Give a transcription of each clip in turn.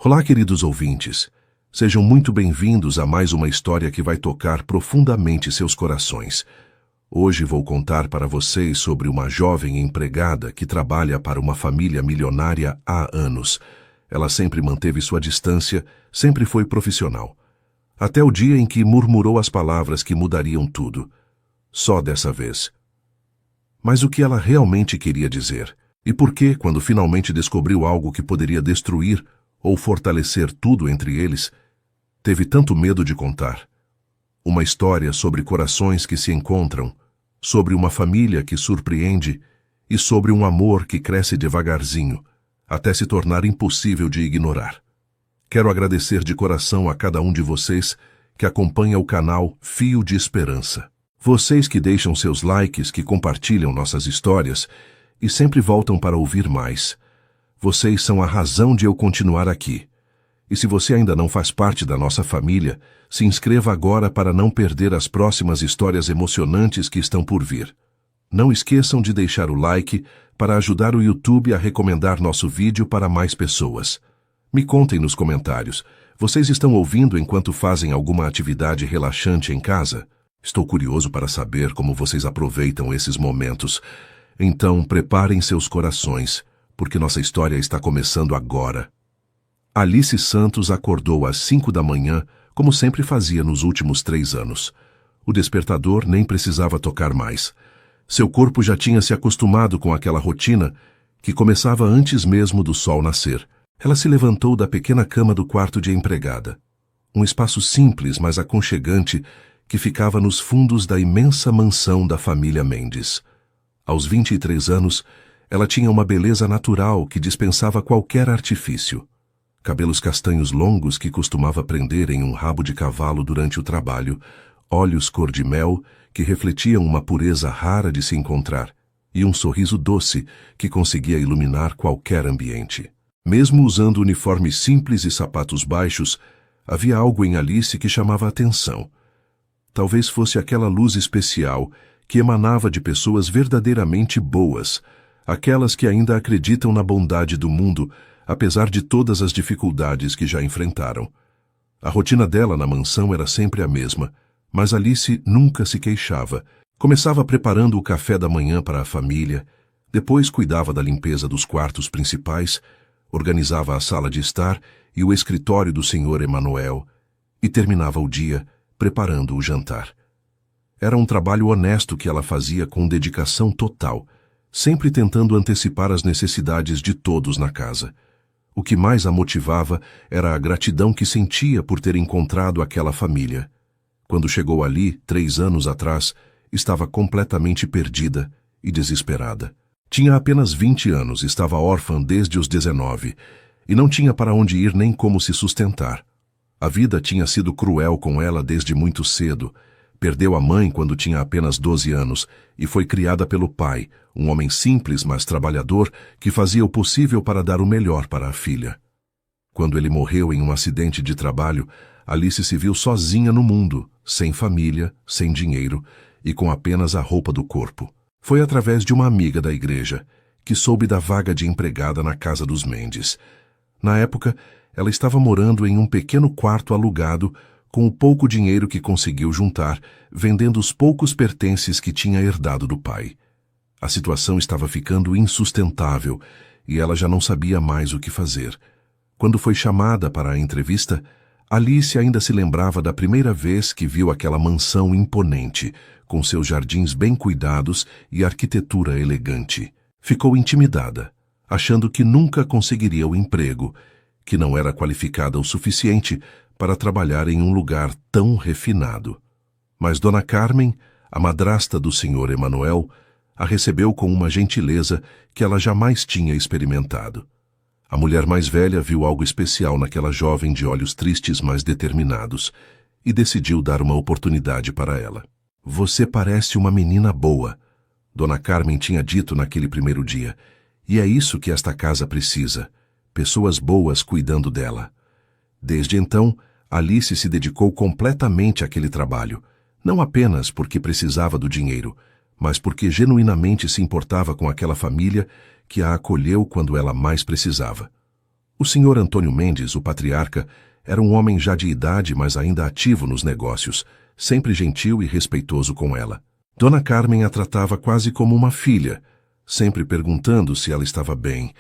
Olá, queridos ouvintes. Sejam muito bem-vindos a mais uma história que vai tocar profundamente seus corações. Hoje vou contar para vocês sobre uma jovem empregada que trabalha para uma família milionária há anos. Ela sempre manteve sua distância, sempre foi profissional. Até o dia em que murmurou as palavras que mudariam tudo. Só dessa vez. Mas o que ela realmente queria dizer? E por que, quando finalmente descobriu algo que poderia destruir ou fortalecer tudo entre eles, teve tanto medo de contar? Uma história sobre corações que se encontram, sobre uma família que surpreende e sobre um amor que cresce devagarzinho, até se tornar impossível de ignorar. Quero agradecer de coração a cada um de vocês que acompanha o canal Fio de Esperança. Vocês que deixam seus likes, que compartilham nossas histórias e sempre voltam para ouvir mais. Vocês são a razão de eu continuar aqui. E se você ainda não faz parte da nossa família, se inscreva agora para não perder as próximas histórias emocionantes que estão por vir. Não esqueçam de deixar o like para ajudar o YouTube a recomendar nosso vídeo para mais pessoas. Me contem nos comentários, vocês estão ouvindo enquanto fazem alguma atividade relaxante em casa? Estou curioso para saber como vocês aproveitam esses momentos. Então, preparem seus corações, porque nossa história está começando agora. Alice Santos acordou às 5 da manhã, como sempre fazia nos últimos 3 anos. O despertador nem precisava tocar mais. Seu corpo já tinha se acostumado com aquela rotina que começava antes mesmo do sol nascer. Ela se levantou da pequena cama do quarto de empregada. Um espaço simples, mas aconchegante, que ficava nos fundos da imensa mansão da família Mendes. Aos 23 anos, ela tinha uma beleza natural que dispensava qualquer artifício. Cabelos castanhos longos que costumava prender em um rabo de cavalo durante o trabalho, olhos cor de mel que refletiam uma pureza rara de se encontrar, e um sorriso doce que conseguia iluminar qualquer ambiente. Mesmo usando uniforme simples e sapatos baixos, havia algo em Alice que chamava a atenção. Talvez fosse aquela luz especial que emanava de pessoas verdadeiramente boas, aquelas que ainda acreditam na bondade do mundo, apesar de todas as dificuldades que já enfrentaram. A rotina dela na mansão era sempre a mesma, mas Alice nunca se queixava. Começava preparando o café da manhã para a família, depois cuidava da limpeza dos quartos principais, organizava a sala de estar e o escritório do Sr. Emanuel, e terminava o dia preparando o jantar. Era um trabalho honesto que ela fazia com dedicação total, sempre tentando antecipar as necessidades de todos na casa. O que mais a motivava era a gratidão que sentia por ter encontrado aquela família. Quando chegou ali, 3 anos atrás, estava completamente perdida e desesperada. Tinha apenas 20 anos, estava órfã desde os 19, e não tinha para onde ir nem como se sustentar. A vida tinha sido cruel com ela desde muito cedo. Perdeu a mãe quando tinha apenas 12 anos e foi criada pelo pai, um homem simples, mas trabalhador, que fazia o possível para dar o melhor para a filha. Quando ele morreu em um acidente de trabalho, Alice se viu sozinha no mundo, sem família, sem dinheiro e com apenas a roupa do corpo. Foi através de uma amiga da igreja que soube da vaga de empregada na casa dos Mendes. Na época, ela estava morando em um pequeno quarto alugado com o pouco dinheiro que conseguiu juntar, vendendo os poucos pertences que tinha herdado do pai. A situação estava ficando insustentável e ela já não sabia mais o que fazer. Quando foi chamada para a entrevista, Alice ainda se lembrava da primeira vez que viu aquela mansão imponente, com seus jardins bem cuidados e arquitetura elegante. Ficou intimidada, achando que nunca conseguiria o emprego, que não era qualificada o suficiente para trabalhar em um lugar tão refinado. Mas Dona Carmen, a madrasta do Sr. Emanuel, a recebeu com uma gentileza que ela jamais tinha experimentado. A mulher mais velha viu algo especial naquela jovem de olhos tristes, mas determinados, e decidiu dar uma oportunidade para ela. "Você parece uma menina boa", Dona Carmen tinha dito naquele primeiro dia, "e é isso que esta casa precisa, pessoas boas cuidando dela." Desde então, Alice se dedicou completamente àquele trabalho, não apenas porque precisava do dinheiro, mas porque genuinamente se importava com aquela família que a acolheu quando ela mais precisava. O Sr. Antônio Mendes, o patriarca, era um homem já de idade, mas ainda ativo nos negócios, sempre gentil e respeitoso com ela. Dona Carmen a tratava quase como uma filha, sempre perguntando se ela estava bem,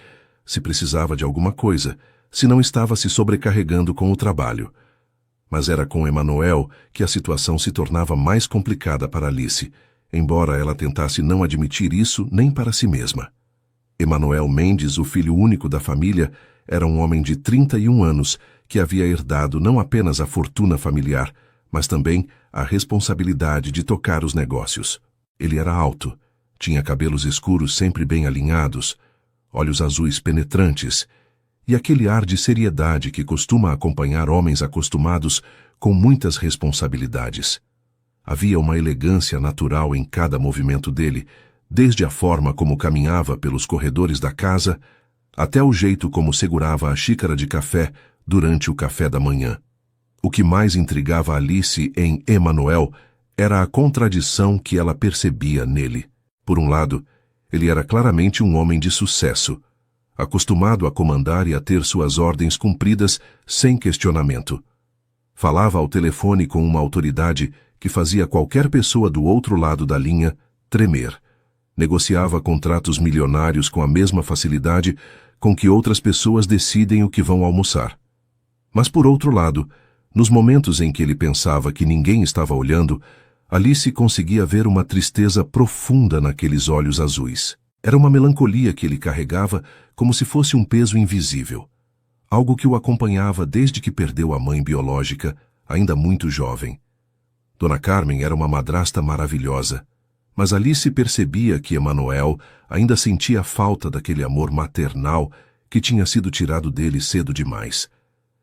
se precisava de alguma coisa, se não estava se sobrecarregando com o trabalho. Mas era com Emanuel que a situação se tornava mais complicada para Alice, embora ela tentasse não admitir isso nem para si mesma. Emanuel Mendes, o filho único da família, era um homem de 31 anos que havia herdado não apenas a fortuna familiar, mas também a responsabilidade de tocar os negócios. Ele era alto, tinha cabelos escuros sempre bem alinhados, olhos azuis penetrantes e aquele ar de seriedade que costuma acompanhar homens acostumados com muitas responsabilidades. Havia uma elegância natural em cada movimento dele, desde a forma como caminhava pelos corredores da casa até o jeito como segurava a xícara de café durante o café da manhã. O que mais intrigava Alice em Emanuel era a contradição que ela percebia nele. Por um lado, ele era claramente um homem de sucesso, acostumado a comandar e a ter suas ordens cumpridas sem questionamento. Falava ao telefone com uma autoridade que fazia qualquer pessoa do outro lado da linha tremer. Negociava contratos milionários com a mesma facilidade com que outras pessoas decidem o que vão almoçar. Mas, por outro lado, nos momentos em que ele pensava que ninguém estava olhando, Alice conseguia ver uma tristeza profunda naqueles olhos azuis. Era uma melancolia que ele carregava como se fosse um peso invisível, algo que o acompanhava desde que perdeu a mãe biológica, ainda muito jovem. Dona Carmen era uma madrasta maravilhosa, mas Alice percebia que Emanuel ainda sentia falta daquele amor maternal que tinha sido tirado dele cedo demais.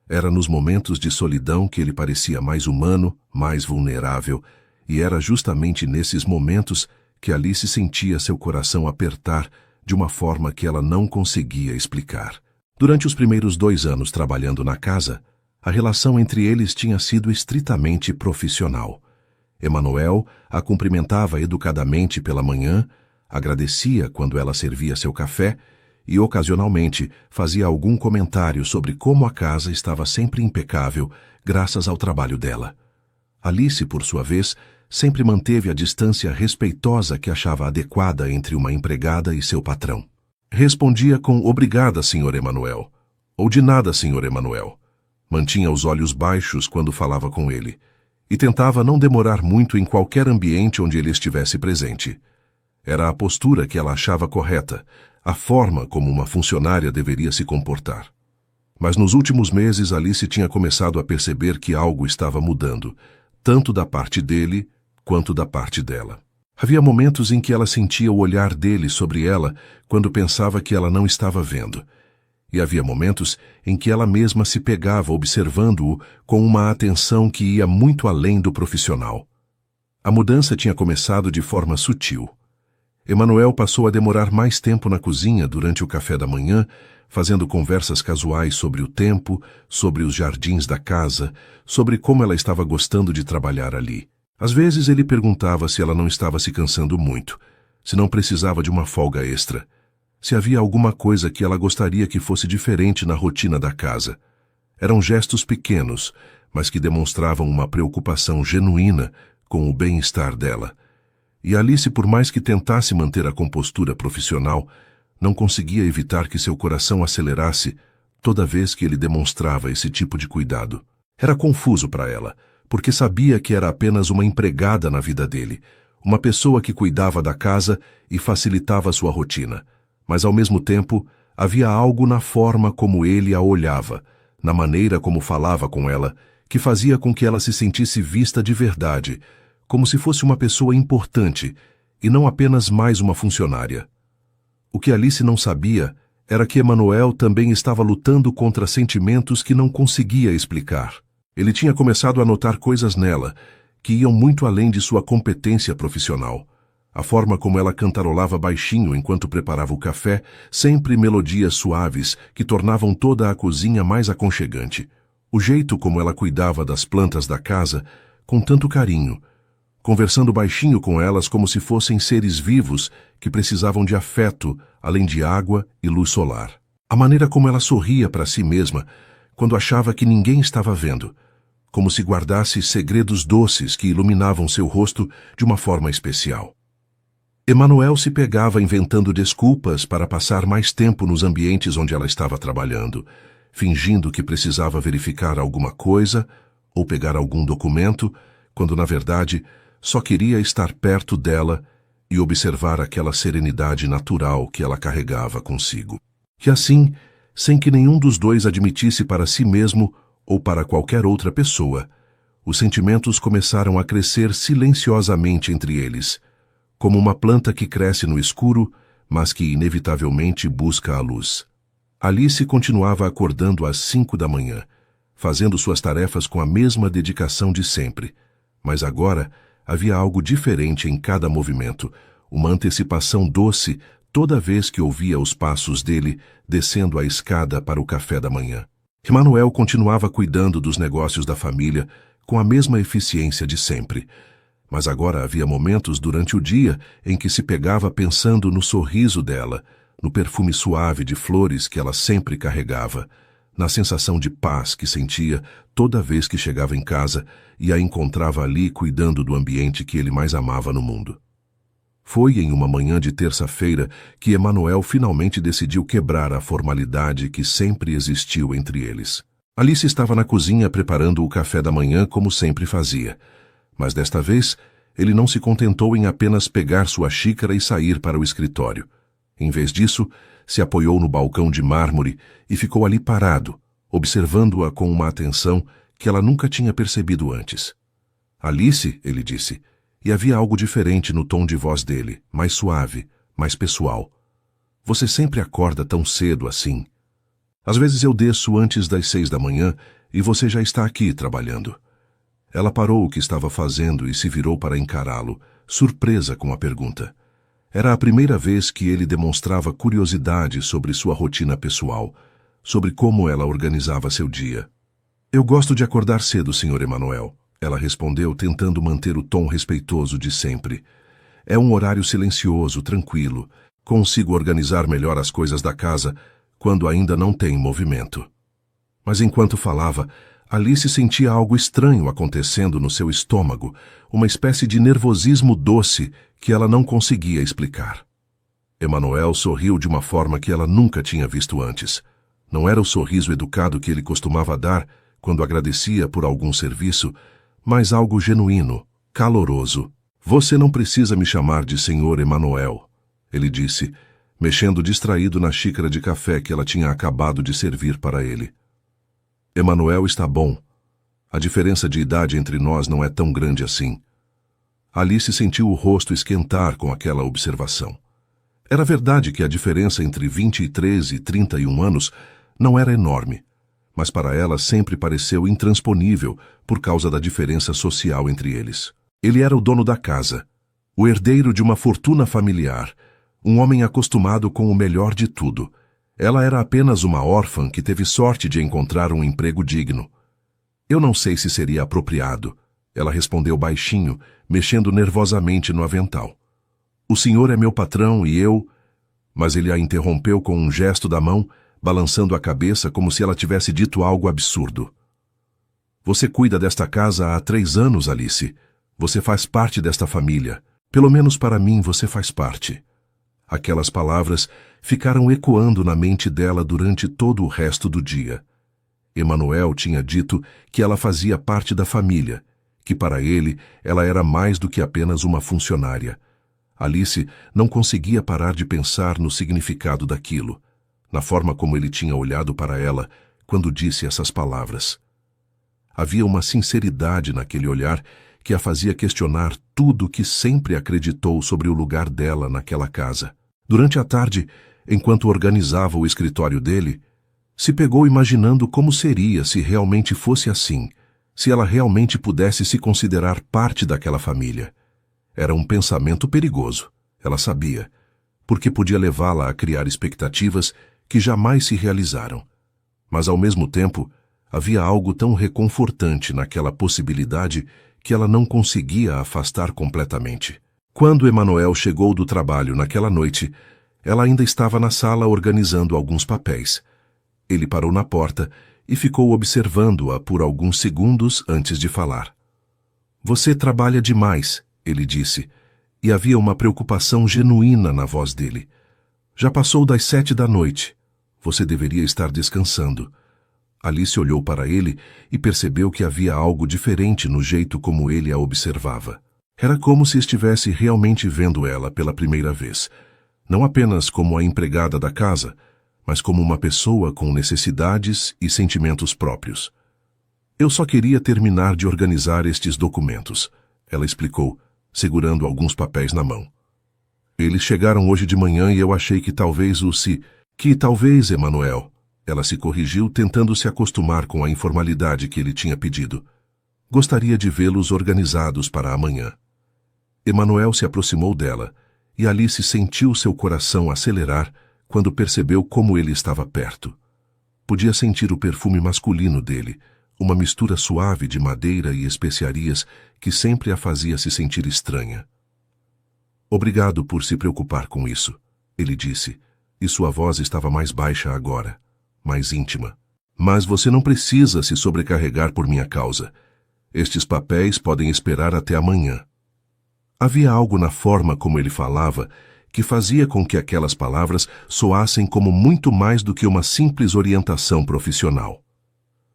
Era nos momentos de solidão que ele parecia mais humano, mais vulnerável, e era justamente nesses momentos que Alice sentia seu coração apertar de uma forma que ela não conseguia explicar. Durante os primeiros 2 anos trabalhando na casa, a relação entre eles tinha sido estritamente profissional. Emanuel a cumprimentava educadamente pela manhã, agradecia quando ela servia seu café e, ocasionalmente, fazia algum comentário sobre como a casa estava sempre impecável graças ao trabalho dela. Alice, por sua vez, sempre manteve a distância respeitosa que achava adequada entre uma empregada e seu patrão. Respondia com "Obrigada, Sr. Emanuel", ou "De nada, Sr. Emanuel". Mantinha os olhos baixos quando falava com ele e tentava não demorar muito em qualquer ambiente onde ele estivesse presente. Era a postura que ela achava correta, a forma como uma funcionária deveria se comportar. Mas nos últimos meses Alice tinha começado a perceber que algo estava mudando, tanto da parte dele quanto da parte dela. Havia momentos em que ela sentia o olhar dele sobre ela quando pensava que ela não estava vendo. E havia momentos em que ela mesma se pegava observando-o com uma atenção que ia muito além do profissional. A mudança tinha começado de forma sutil. Emanuel passou a demorar mais tempo na cozinha durante o café da manhã, fazendo conversas casuais sobre o tempo, sobre os jardins da casa, sobre como ela estava gostando de trabalhar ali. Às vezes ele perguntava se ela não estava se cansando muito, se não precisava de uma folga extra, se havia alguma coisa que ela gostaria que fosse diferente na rotina da casa. Eram gestos pequenos, mas que demonstravam uma preocupação genuína com o bem-estar dela. E Alice, por mais que tentasse manter a compostura profissional, não conseguia evitar que seu coração acelerasse toda vez que ele demonstrava esse tipo de cuidado. Era confuso para ela, porque sabia que era apenas uma empregada na vida dele, uma pessoa que cuidava da casa e facilitava sua rotina. Mas, ao mesmo tempo, havia algo na forma como ele a olhava, na maneira como falava com ela, que fazia com que ela se sentisse vista de verdade, como se fosse uma pessoa importante e não apenas mais uma funcionária. O que Alice não sabia era que Emanuel também estava lutando contra sentimentos que não conseguia explicar. Ele tinha começado a notar coisas nela que iam muito além de sua competência profissional. A forma como ela cantarolava baixinho enquanto preparava o café, sempre melodias suaves que tornavam toda a cozinha mais aconchegante. O jeito como ela cuidava das plantas da casa com tanto carinho, conversando baixinho com elas como se fossem seres vivos que precisavam de afeto, além de água e luz solar. A maneira como ela sorria para si mesma quando achava que ninguém estava vendo, como se guardasse segredos doces que iluminavam seu rosto de uma forma especial. Emanuel se pegava inventando desculpas para passar mais tempo nos ambientes onde ela estava trabalhando, fingindo que precisava verificar alguma coisa ou pegar algum documento, quando na verdade só queria estar perto dela e observar aquela serenidade natural que ela carregava consigo. E assim, sem que nenhum dos dois admitisse para si mesmo ou para qualquer outra pessoa, os sentimentos começaram a crescer silenciosamente entre eles, como uma planta que cresce no escuro, mas que inevitavelmente busca a luz. Alice continuava acordando às 5 da manhã, fazendo suas tarefas com a mesma dedicação de sempre, mas agora havia algo diferente em cada movimento, uma antecipação doce toda vez que ouvia os passos dele descendo a escada para o café da manhã. Emanuel continuava cuidando dos negócios da família com a mesma eficiência de sempre, mas agora havia momentos durante o dia em que se pegava pensando no sorriso dela, no perfume suave de flores que ela sempre carregava, na sensação de paz que sentia toda vez que chegava em casa e a encontrava ali cuidando do ambiente que ele mais amava no mundo. Foi em uma manhã de terça-feira que Emanuel finalmente decidiu quebrar a formalidade que sempre existiu entre eles. Alice estava na cozinha preparando o café da manhã como sempre fazia, mas desta vez ele não se contentou em apenas pegar sua xícara e sair para o escritório. Em vez disso, se apoiou no balcão de mármore e ficou ali parado, observando-a com uma atenção que ela nunca tinha percebido antes. Alice, ele disse, e havia algo diferente no tom de voz dele, mais suave, mais pessoal. Você sempre acorda tão cedo assim. Às vezes eu desço antes das 6 da manhã e você já está aqui trabalhando. Ela parou o que estava fazendo e se virou para encará-lo, surpresa com a pergunta. Era a primeira vez que ele demonstrava curiosidade sobre sua rotina pessoal, sobre como ela organizava seu dia. Eu gosto de acordar cedo, Sr. Emanuel, ela respondeu, tentando manter o tom respeitoso de sempre. É um horário silencioso, tranquilo. Consigo organizar melhor as coisas da casa quando ainda não tem movimento. Mas enquanto falava, Alice sentia algo estranho acontecendo no seu estômago, uma espécie de nervosismo doce que ela não conseguia explicar. Emanuel sorriu de uma forma que ela nunca tinha visto antes. Não era o sorriso educado que ele costumava dar quando agradecia por algum serviço, mas algo genuíno, caloroso. Você não precisa me chamar de Sr. Emanuel, ele disse, mexendo distraído na xícara de café que ela tinha acabado de servir para ele. Emanuel está bom. A diferença de idade entre nós não é tão grande assim. Alice sentiu o rosto esquentar com aquela observação. Era verdade que a diferença entre 23 e 31 anos não era enorme, mas para ela sempre pareceu intransponível por causa da diferença social entre eles. Ele era o dono da casa, o herdeiro de uma fortuna familiar, um homem acostumado com o melhor de tudo. Ela era apenas uma órfã que teve sorte de encontrar um emprego digno. Eu não sei se seria apropriado, ela respondeu baixinho, mexendo nervosamente no avental. O senhor é meu patrão e eu... Mas ele a interrompeu com um gesto da mão, balançando a cabeça como se ela tivesse dito algo absurdo. Você cuida desta casa há 3 anos, Alice. Você faz parte desta família. Pelo menos para mim você faz parte. Aquelas palavras ficaram ecoando na mente dela durante todo o resto do dia. Emanuel tinha dito que ela fazia parte da família, que para ele ela era mais do que apenas uma funcionária. Alice não conseguia parar de pensar no significado daquilo, na forma como ele tinha olhado para ela quando disse essas palavras. Havia uma sinceridade naquele olhar que a fazia questionar tudo o que sempre acreditou sobre o lugar dela naquela casa. Durante a tarde, enquanto organizava o escritório dele, se pegou imaginando como seria se realmente fosse assim, se ela realmente pudesse se considerar parte daquela família. Era um pensamento perigoso, ela sabia, porque podia levá-la a criar expectativas que jamais se realizaram. Mas, ao mesmo tempo, havia algo tão reconfortante naquela possibilidade que ela não conseguia afastar completamente. Quando Emanuel chegou do trabalho naquela noite, Ela ainda estava na sala organizando alguns papéis. Ele parou na porta e ficou observando-a por alguns segundos antes de falar. Você trabalha demais, ele disse, e havia uma preocupação genuína na voz dele. Já passou das 7 da noite. Você deveria estar descansando. Alice olhou para ele e percebeu que havia algo diferente no jeito como ele a observava. Era como se estivesse realmente vendo ela pela primeira vez. Não apenas como a empregada da casa, mas como uma pessoa com necessidades e sentimentos próprios. Eu só queria terminar de organizar estes documentos, ela explicou, segurando alguns papéis na mão. Eles chegaram hoje de manhã e eu achei que talvez Emanuel. Ela se corrigiu, tentando se acostumar com a informalidade que ele tinha pedido. Gostaria de vê-los organizados para amanhã. Emanuel se aproximou dela, e Alice sentiu seu coração acelerar quando percebeu como ele estava perto. Podia sentir o perfume masculino dele, uma mistura suave de madeira e especiarias que sempre a fazia se sentir estranha. Obrigado por se preocupar com isso, ele disse, e sua voz estava mais baixa agora, mais íntima. Mas você não precisa se sobrecarregar por minha causa. Estes papéis podem esperar até amanhã. Havia algo na forma como ele falava que fazia com que aquelas palavras soassem como muito mais do que uma simples orientação profissional.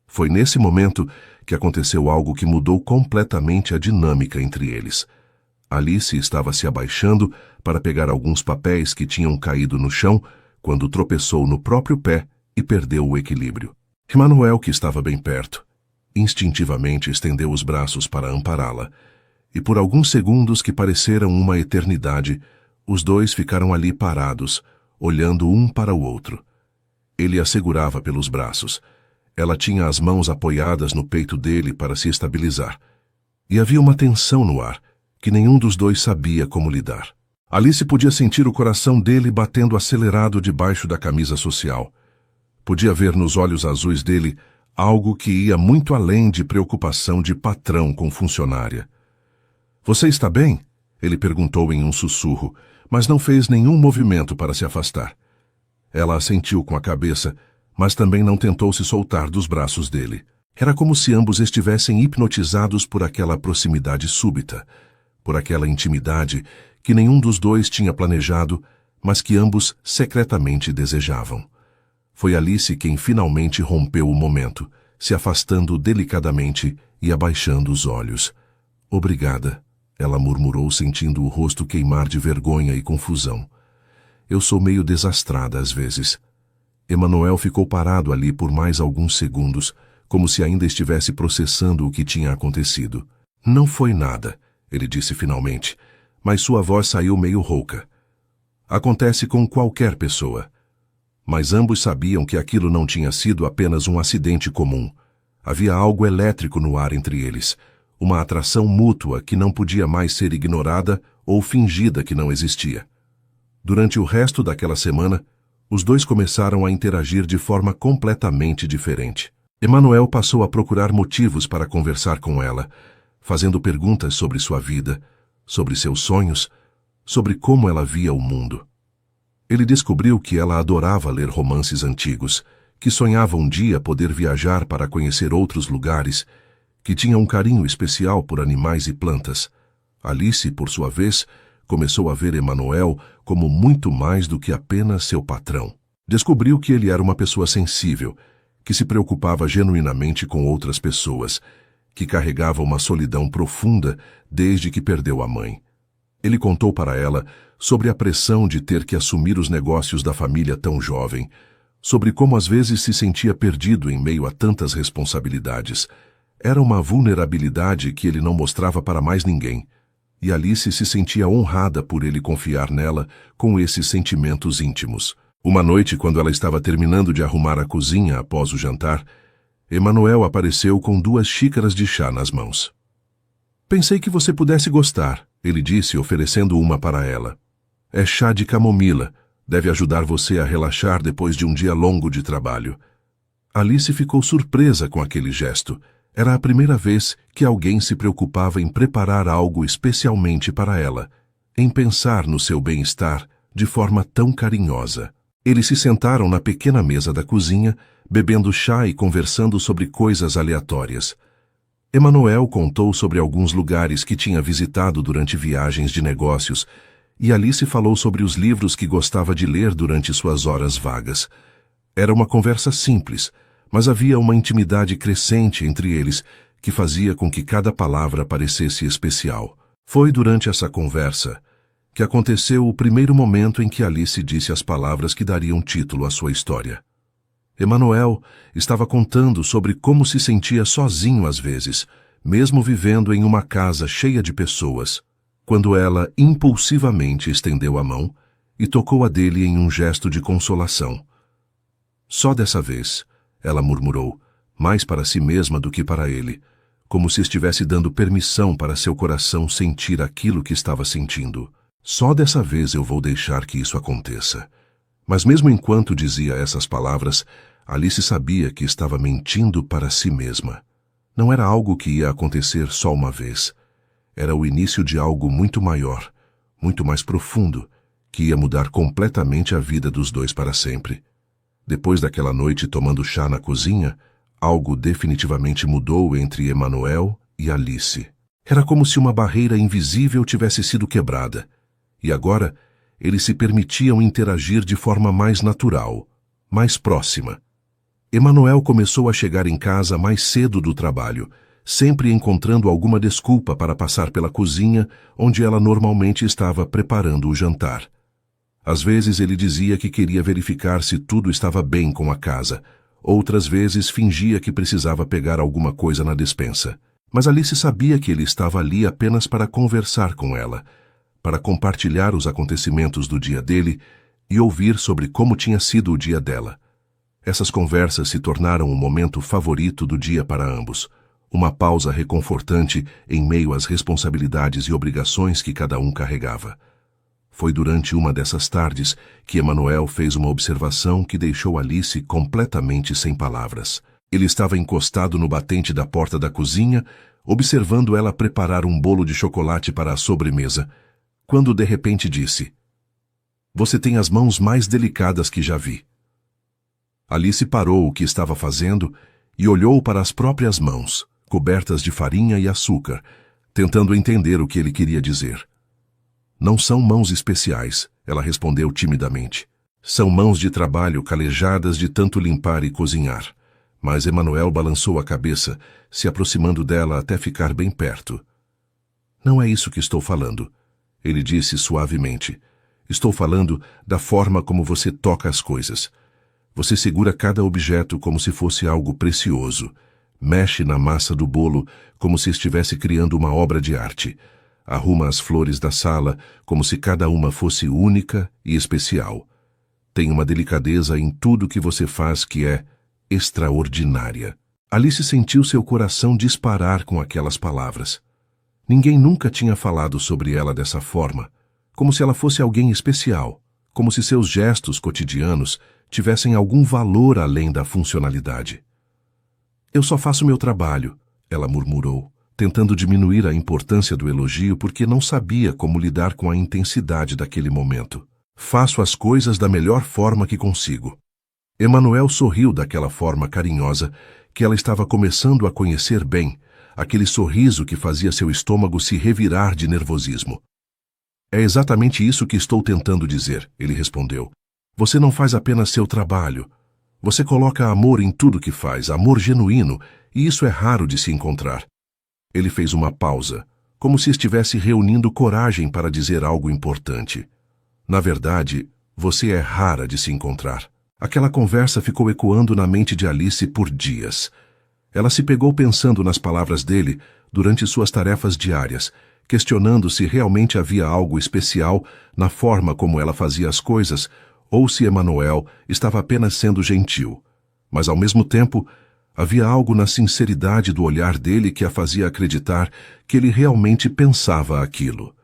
Foi nesse momento que aconteceu algo que mudou completamente a dinâmica entre eles. Alice estava se abaixando para pegar alguns papéis que tinham caído no chão quando tropeçou no próprio pé e perdeu o equilíbrio. Emanuel, que estava bem perto, instintivamente estendeu os braços para ampará-la, e por alguns segundos que pareceram uma eternidade, os dois ficaram ali parados, olhando um para o outro. Ele a segurava pelos braços. Ela tinha as mãos apoiadas no peito dele para se estabilizar. E havia uma tensão no ar, que nenhum dos dois sabia como lidar. Alice podia sentir o coração dele batendo acelerado debaixo da camisa social. Podia ver nos olhos azuis dele algo que ia muito além de preocupação de patrão com funcionária. Você está bem? Ele perguntou em um sussurro, mas não fez nenhum movimento para se afastar. Ela assentiu com a cabeça, mas também não tentou se soltar dos braços dele. Era como se ambos estivessem hipnotizados por aquela proximidade súbita, por aquela intimidade que nenhum dos dois tinha planejado, mas que ambos secretamente desejavam. Foi Alice quem finalmente rompeu o momento, se afastando delicadamente e abaixando os olhos. Obrigada, ela murmurou, sentindo o rosto queimar de vergonha e confusão. Eu sou meio desastrada às vezes. Emanuel ficou parado ali por mais alguns segundos, como se ainda estivesse processando o que tinha acontecido. Não foi nada, ele disse finalmente, mas sua voz saiu meio rouca. Acontece com qualquer pessoa. Mas ambos sabiam que aquilo não tinha sido apenas um acidente comum. Havia algo elétrico no ar entre eles, uma atração mútua que não podia mais ser ignorada ou fingida que não existia. Durante o resto daquela semana, os dois começaram a interagir de forma completamente diferente. Emanuel passou a procurar motivos para conversar com ela, fazendo perguntas sobre sua vida, sobre seus sonhos, sobre como ela via o mundo. Ele descobriu que ela adorava ler romances antigos, que sonhava um dia poder viajar para conhecer outros lugares, que tinha um carinho especial por animais e plantas. Alice, por sua vez, começou a ver Emanuel como muito mais do que apenas seu patrão. Descobriu que ele era uma pessoa sensível, que se preocupava genuinamente com outras pessoas, que carregava uma solidão profunda desde que perdeu a mãe. Ele contou para ela sobre a pressão de ter que assumir os negócios da família tão jovem, sobre como às vezes se sentia perdido em meio a tantas responsabilidades. Era uma vulnerabilidade que ele não mostrava para mais ninguém, e Alice se sentia honrada por ele confiar nela com esses sentimentos íntimos. Uma noite, quando ela estava terminando de arrumar a cozinha após o jantar, Emanuel apareceu com 2 xícaras de chá nas mãos. Pensei que você pudesse gostar, ele disse, oferecendo uma para ela. É chá de camomila, deve ajudar você a relaxar depois de um dia longo de trabalho. Alice ficou surpresa com aquele gesto. Era a primeira vez que alguém se preocupava em preparar algo especialmente para ela, em pensar no seu bem-estar de forma tão carinhosa. Eles se sentaram na pequena mesa da cozinha, bebendo chá e conversando sobre coisas aleatórias. Emanuel contou sobre alguns lugares que tinha visitado durante viagens de negócios, e Alice falou sobre os livros que gostava de ler durante suas horas vagas. Era uma conversa simples, mas havia uma intimidade crescente entre eles que fazia com que cada palavra parecesse especial. Foi durante essa conversa que aconteceu o primeiro momento em que Alice disse as palavras que dariam título à sua história. Emanuel estava contando sobre como se sentia sozinho às vezes, mesmo vivendo em uma casa cheia de pessoas, quando ela impulsivamente estendeu a mão e tocou a dele em um gesto de consolação. Só dessa vez, ela murmurou, mais para si mesma do que para ele, como se estivesse dando permissão para seu coração sentir aquilo que estava sentindo. Só dessa vez eu vou deixar que isso aconteça. Mas mesmo enquanto dizia essas palavras, Alice sabia que estava mentindo para si mesma. Não era algo que ia acontecer só uma vez. Era o início de algo muito maior, muito mais profundo, que ia mudar completamente a vida dos dois para sempre. Depois daquela noite tomando chá na cozinha, algo definitivamente mudou entre Emanuel e Alice. Era como se uma barreira invisível tivesse sido quebrada, e agora eles se permitiam interagir de forma mais natural, mais próxima. Emanuel começou a chegar em casa mais cedo do trabalho, sempre encontrando alguma desculpa para passar pela cozinha, onde ela normalmente estava preparando o jantar. Às vezes ele dizia que queria verificar se tudo estava bem com a casa. Outras vezes fingia que precisava pegar alguma coisa na despensa. Mas Alice sabia que ele estava ali apenas para conversar com ela, para compartilhar os acontecimentos do dia dele e ouvir sobre como tinha sido o dia dela. Essas conversas se tornaram o momento favorito do dia para ambos, uma pausa reconfortante em meio às responsabilidades e obrigações que cada um carregava. Foi durante uma dessas tardes que Emanuel fez uma observação que deixou Alice completamente sem palavras. Ele estava encostado no batente da porta da cozinha, observando ela preparar um bolo de chocolate para a sobremesa, quando de repente disse: "Você tem as mãos mais delicadas que já vi." Alice parou o que estava fazendo e olhou para as próprias mãos, cobertas de farinha e açúcar, tentando entender o que ele queria dizer. "Não são mãos especiais", ela respondeu timidamente. "São mãos de trabalho calejadas de tanto limpar e cozinhar." Mas Emanuel balançou a cabeça, se aproximando dela até ficar bem perto. "Não é isso que estou falando," ele disse suavemente. "Estou falando da forma como você toca as coisas. Você segura cada objeto como se fosse algo precioso. Mexe na massa do bolo como se estivesse criando uma obra de arte. Arruma as flores da sala como se cada uma fosse única e especial. Tem uma delicadeza em tudo que você faz que é extraordinária." Alice sentiu seu coração disparar com aquelas palavras. Ninguém nunca tinha falado sobre ela dessa forma, como se ela fosse alguém especial, como se seus gestos cotidianos tivessem algum valor além da funcionalidade. "Eu só faço meu trabalho," ela murmurou, tentando diminuir a importância do elogio porque não sabia como lidar com a intensidade daquele momento. "Faço as coisas da melhor forma que consigo." Emanuel sorriu daquela forma carinhosa que ela estava começando a conhecer bem, aquele sorriso que fazia seu estômago se revirar de nervosismo. "É exatamente isso que estou tentando dizer," ele respondeu. "Você não faz apenas seu trabalho. Você coloca amor em tudo que faz, amor genuíno, e isso é raro de se encontrar." Ele fez uma pausa, como se estivesse reunindo coragem para dizer algo importante. "Na verdade, você é rara de se encontrar." Aquela conversa ficou ecoando na mente de Alice por dias. Ela se pegou pensando nas palavras dele durante suas tarefas diárias, questionando se realmente havia algo especial na forma como ela fazia as coisas, ou se Emanuel estava apenas sendo gentil. Mas, ao mesmo tempo, havia algo na sinceridade do olhar dele que a fazia acreditar que ele realmente pensava aquilo.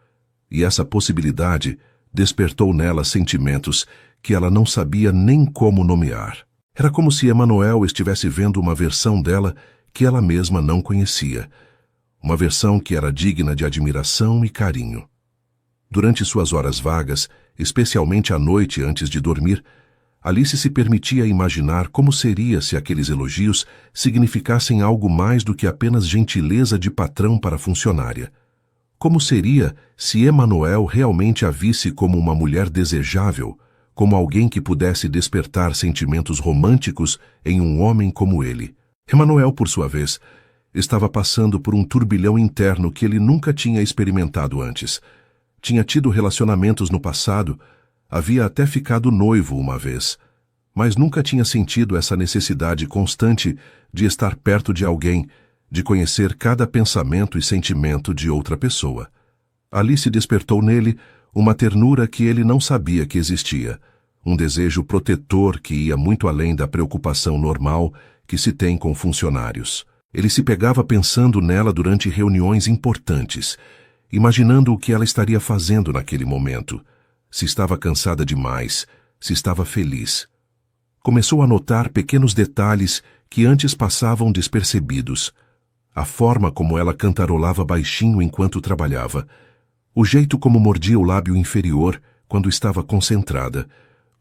E essa possibilidade despertou nela sentimentos que ela não sabia nem como nomear. Era como se Emanuel estivesse vendo uma versão dela que ela mesma não conhecia. Uma versão que era digna de admiração e carinho. Durante suas horas vagas, especialmente à noite antes de dormir, Alice se permitia imaginar como seria se aqueles elogios significassem algo mais do que apenas gentileza de patrão para a funcionária. Como seria se Emanuel realmente a visse como uma mulher desejável, como alguém que pudesse despertar sentimentos românticos em um homem como ele? Emanuel, por sua vez, estava passando por um turbilhão interno que ele nunca tinha experimentado antes. Tinha tido relacionamentos no passado, havia até ficado noivo uma vez, mas nunca tinha sentido essa necessidade constante de estar perto de alguém, de conhecer cada pensamento e sentimento de outra pessoa. Alice despertou nele uma ternura que ele não sabia que existia, um desejo protetor que ia muito além da preocupação normal que se tem com funcionários. Ele se pegava pensando nela durante reuniões importantes, imaginando o que ela estaria fazendo naquele momento, se estava cansada demais, se estava feliz. Começou a notar pequenos detalhes que antes passavam despercebidos. A forma como ela cantarolava baixinho enquanto trabalhava, o jeito como mordia o lábio inferior quando estava concentrada,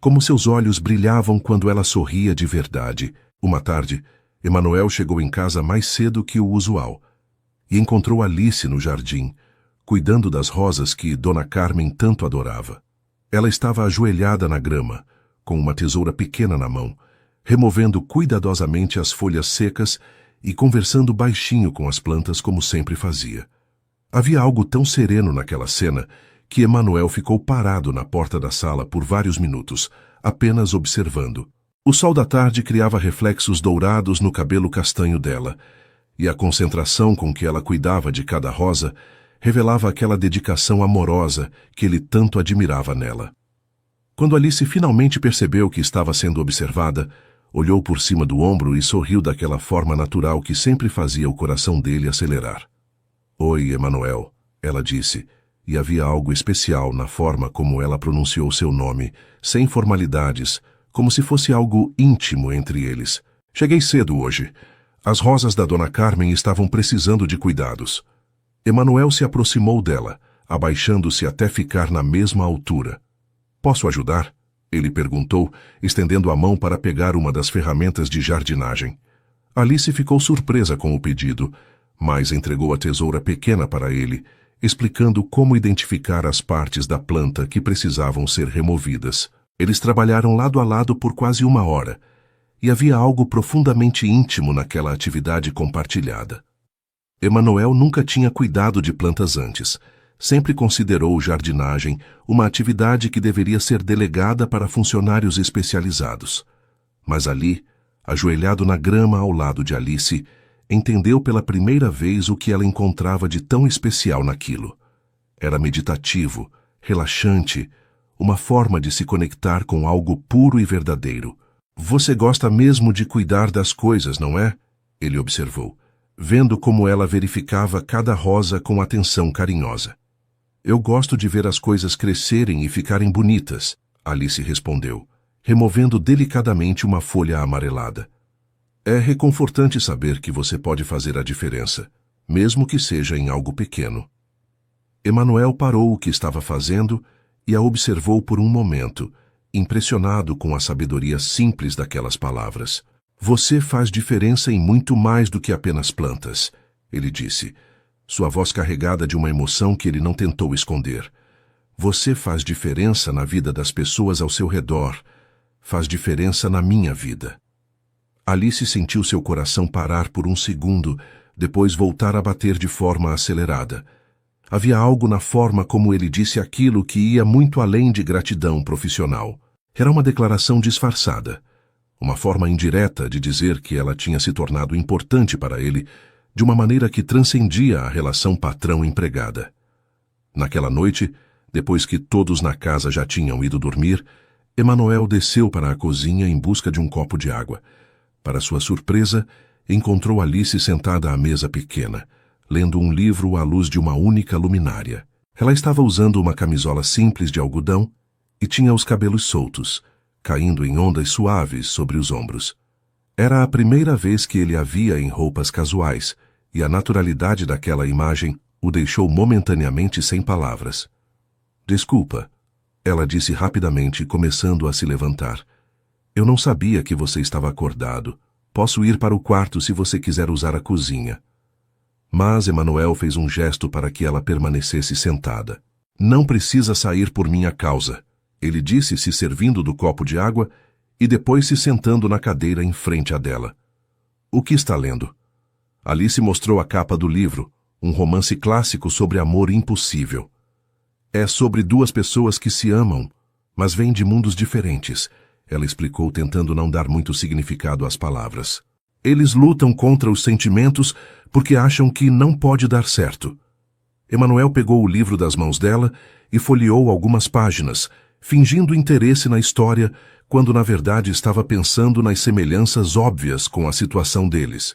como seus olhos brilhavam quando ela sorria de verdade. Uma tarde, Emanuel chegou em casa mais cedo que o usual e encontrou Alice no jardim, cuidando das rosas que Dona Carmen tanto adorava. Ela estava ajoelhada na grama, com uma tesoura pequena na mão, removendo cuidadosamente as folhas secas e conversando baixinho com as plantas como sempre fazia. Havia algo tão sereno naquela cena que Emanuel ficou parado na porta da sala por vários minutos, apenas observando. O sol da tarde criava reflexos dourados no cabelo castanho dela, e a concentração com que ela cuidava de cada rosa revelava aquela dedicação amorosa que ele tanto admirava nela. Quando Alice finalmente percebeu que estava sendo observada, olhou por cima do ombro e sorriu daquela forma natural que sempre fazia o coração dele acelerar. "Oi, Emanuel", ela disse, e havia algo especial na forma como ela pronunciou seu nome, sem formalidades, como se fosse algo íntimo entre eles. "Cheguei cedo hoje. As rosas da Dona Carmen estavam precisando de cuidados." Emanuel se aproximou dela, abaixando-se até ficar na mesma altura. "Posso ajudar?" ele perguntou, estendendo a mão para pegar uma das ferramentas de jardinagem. Alice ficou surpresa com o pedido, mas entregou a tesoura pequena para ele, explicando como identificar as partes da planta que precisavam ser removidas. Eles trabalharam lado a lado por quase 1 hora, e havia algo profundamente íntimo naquela atividade compartilhada. Emanuel nunca tinha cuidado de plantas antes. Sempre considerou jardinagem uma atividade que deveria ser delegada para funcionários especializados. Mas ali, ajoelhado na grama ao lado de Alice, entendeu pela primeira vez o que ela encontrava de tão especial naquilo. Era meditativo, relaxante, uma forma de se conectar com algo puro e verdadeiro. "Você gosta mesmo de cuidar das coisas, não é?" ele observou, vendo como ela verificava cada rosa com atenção carinhosa. "Eu gosto de ver as coisas crescerem e ficarem bonitas", Alice respondeu, removendo delicadamente uma folha amarelada. "É reconfortante saber que você pode fazer a diferença, mesmo que seja em algo pequeno." Emanuel parou o que estava fazendo e a observou por um momento, impressionado com a sabedoria simples daquelas palavras. "Você faz diferença em muito mais do que apenas plantas", ele disse, sua voz carregada de uma emoção que ele não tentou esconder. "Você faz diferença na vida das pessoas ao seu redor, faz diferença na minha vida." Alice sentiu seu coração parar por um segundo, depois voltar a bater de forma acelerada. Havia algo na forma como ele disse aquilo que ia muito além de gratidão profissional. Era uma declaração disfarçada, uma forma indireta de dizer que ela tinha se tornado importante para ele, de uma maneira que transcendia a relação patrão-empregada. Naquela noite, depois que todos na casa já tinham ido dormir, Emanuel desceu para a cozinha em busca de um copo de água. Para sua surpresa, encontrou Alice sentada à mesa pequena, lendo um livro à luz de uma única luminária. Ela estava usando uma camisola simples de algodão e tinha os cabelos soltos, caindo em ondas suaves sobre os ombros. Era a primeira vez que ele a via em roupas casuais, e a naturalidade daquela imagem o deixou momentaneamente sem palavras. Desculpa, ela disse rapidamente, começando a se levantar. Eu não sabia que você estava acordado. Posso ir para o quarto se você quiser usar a cozinha. Mas Emanuel fez um gesto para que ela permanecesse sentada. Não precisa sair por minha causa, ele disse, se servindo do copo de água e depois se sentando na cadeira em frente à dela. O que está lendo? Alice mostrou a capa do livro, um romance clássico sobre amor impossível. É sobre duas pessoas que se amam, mas vêm de mundos diferentes, ela explicou, tentando não dar muito significado às palavras. Eles lutam contra os sentimentos porque acham que não pode dar certo. Emanuel pegou o livro das mãos dela e folheou algumas páginas, fingindo interesse na história, quando na verdade estava pensando nas semelhanças óbvias com a situação deles.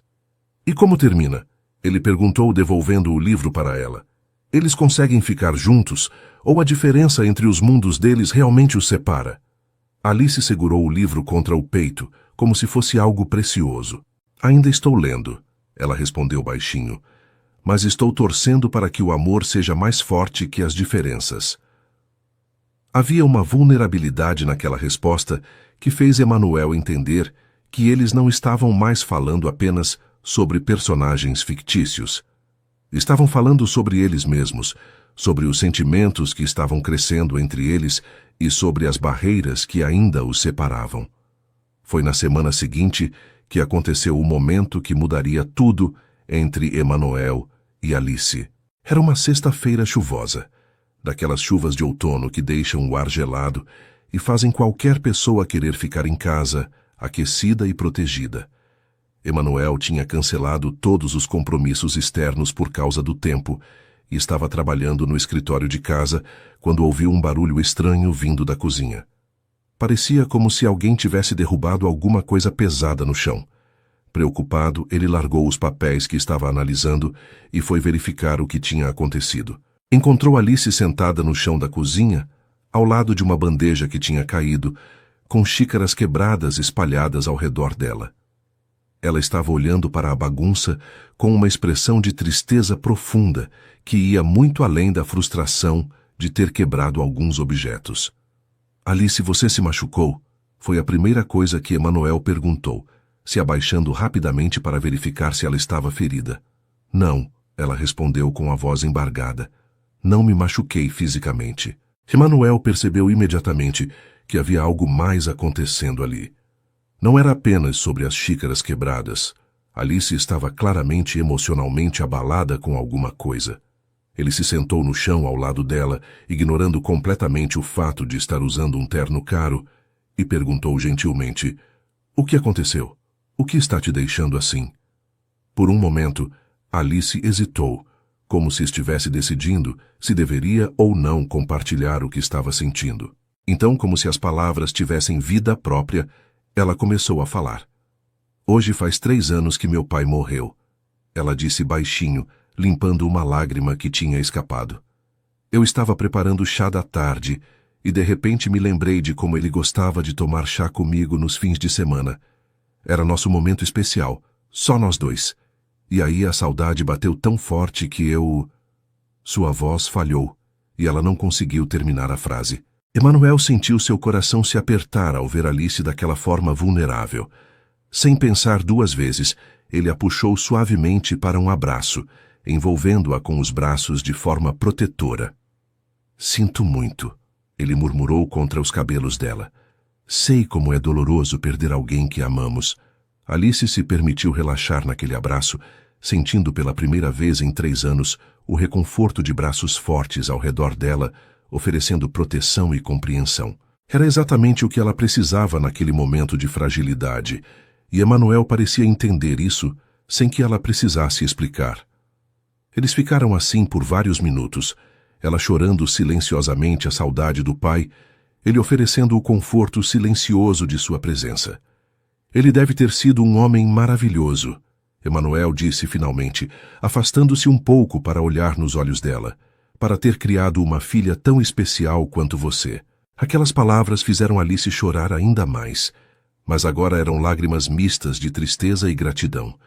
E como termina? Ele perguntou, devolvendo o livro para ela. Eles conseguem ficar juntos, ou a diferença entre os mundos deles realmente os separa? Alice segurou o livro contra o peito, como se fosse algo precioso. Ainda estou lendo, ela respondeu baixinho, mas estou torcendo para que o amor seja mais forte que as diferenças. Havia uma vulnerabilidade naquela resposta que fez Emanuel entender que eles não estavam mais falando apenas sobre personagens fictícios. Estavam falando sobre eles mesmos, sobre os sentimentos que estavam crescendo entre eles e sobre as barreiras que ainda os separavam. Foi na semana seguinte que aconteceu o momento que mudaria tudo entre Emanuel e Alice. Era uma sexta-feira chuvosa, daquelas chuvas de outono que deixam o ar gelado e fazem qualquer pessoa querer ficar em casa, aquecida e protegida. Emanuel tinha cancelado todos os compromissos externos por causa do tempo e estava trabalhando no escritório de casa quando ouviu um barulho estranho vindo da cozinha. Parecia como se alguém tivesse derrubado alguma coisa pesada no chão. Preocupado, ele largou os papéis que estava analisando e foi verificar o que tinha acontecido. Encontrou Alice sentada no chão da cozinha, ao lado de uma bandeja que tinha caído, com xícaras quebradas espalhadas ao redor dela. Ela estava olhando para a bagunça com uma expressão de tristeza profunda que ia muito além da frustração de ter quebrado alguns objetos. Alice, você se machucou? Foi a primeira coisa que Emanuel perguntou, se abaixando rapidamente para verificar se ela estava ferida. Não, ela respondeu com a voz embargada. Não me machuquei fisicamente. Emanuel percebeu imediatamente que havia algo mais acontecendo ali. Não era apenas sobre as xícaras quebradas. Alice estava claramente emocionalmente abalada com alguma coisa. Ele se sentou no chão ao lado dela, ignorando completamente o fato de estar usando um terno caro, e perguntou gentilmente, o que aconteceu? O que está te deixando assim? Por um momento, Alice hesitou, como se estivesse decidindo se deveria ou não compartilhar o que estava sentindo. Então, como se as palavras tivessem vida própria, ela começou a falar. Hoje faz 3 anos que meu pai morreu. Ela disse baixinho, limpando uma lágrima que tinha escapado. Eu estava preparando o chá da tarde e de repente me lembrei de como ele gostava de tomar chá comigo nos fins de semana. Era nosso momento especial, só nós dois. E aí a saudade bateu tão forte que eu... Sua voz falhou e ela não conseguiu terminar a frase. Emanuel sentiu seu coração se apertar ao ver Alice daquela forma vulnerável. Sem pensar 2 vezes, ele a puxou suavemente para um abraço, envolvendo-a com os braços de forma protetora. Sinto muito, ele murmurou contra os cabelos dela. Sei como é doloroso perder alguém que amamos. Alice se permitiu relaxar naquele abraço, sentindo pela primeira vez em 3 anos o reconforto de braços fortes ao redor dela, oferecendo proteção e compreensão. Era exatamente o que ela precisava naquele momento de fragilidade, e Emanuel parecia entender isso sem que ela precisasse explicar. Eles ficaram assim por vários minutos, ela chorando silenciosamente a saudade do pai, ele oferecendo o conforto silencioso de sua presença. Ele deve ter sido um homem maravilhoso, Emanuel disse finalmente, afastando-se um pouco para olhar nos olhos dela, para ter criado uma filha tão especial quanto você. Aquelas palavras fizeram Alice chorar ainda mais, mas agora eram lágrimas mistas de tristeza e gratidão.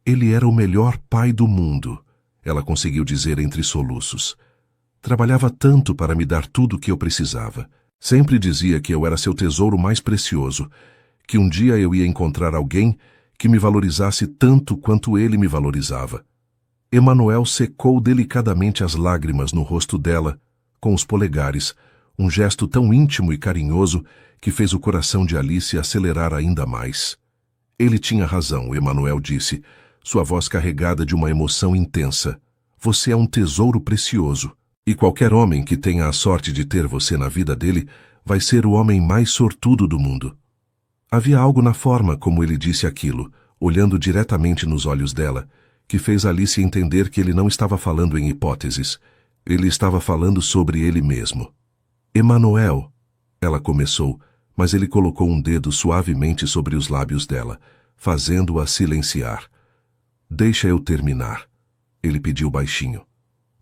Ele era o melhor pai do mundo, ela conseguiu dizer entre soluços. Trabalhava tanto para me dar tudo o que eu precisava. Sempre dizia que eu era seu tesouro mais precioso, que um dia eu ia encontrar alguém que me valorizasse tanto quanto ele me valorizava. Emanuel secou delicadamente as lágrimas no rosto dela, com os polegares, um gesto tão íntimo e carinhoso que fez o coração de Alice acelerar ainda mais. Ele tinha razão, Emanuel disse, sua voz carregada de uma emoção intensa. Você é um tesouro precioso, e qualquer homem que tenha a sorte de ter você na vida dele vai ser o homem mais sortudo do mundo. Havia algo na forma como ele disse aquilo, olhando diretamente nos olhos dela, que fez Alice entender que ele não estava falando em hipóteses. Ele estava falando sobre ele mesmo. Emanuel, ela começou, mas ele colocou um dedo suavemente sobre os lábios dela, fazendo-a silenciar. Deixa eu terminar, ele pediu baixinho.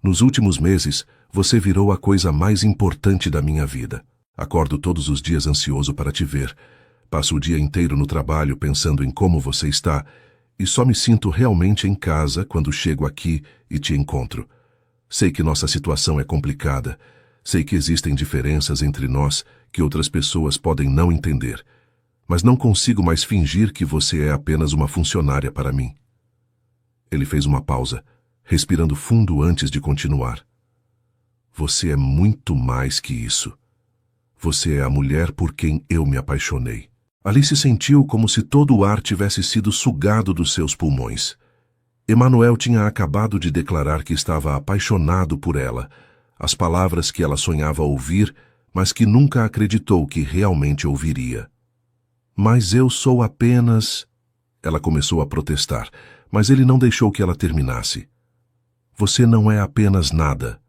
Nos últimos meses, você virou a coisa mais importante da minha vida. Acordo todos os dias ansioso para te ver. Passo o dia inteiro no trabalho pensando em como você está e só me sinto realmente em casa quando chego aqui e te encontro. Sei que nossa situação é complicada. Sei que existem diferenças entre nós que outras pessoas podem não entender. Mas não consigo mais fingir que você é apenas uma funcionária para mim. Ele fez uma pausa, respirando fundo antes de continuar. Você é muito mais que isso. Você é a mulher por quem eu me apaixonei. Alice sentiu como se todo o ar tivesse sido sugado dos seus pulmões. Emanuel tinha acabado de declarar que estava apaixonado por ela, as palavras que ela sonhava ouvir, mas que nunca acreditou que realmente ouviria. Mas eu sou apenas... Ela começou a protestar, mas ele não deixou que ela terminasse. Você não é apenas nada,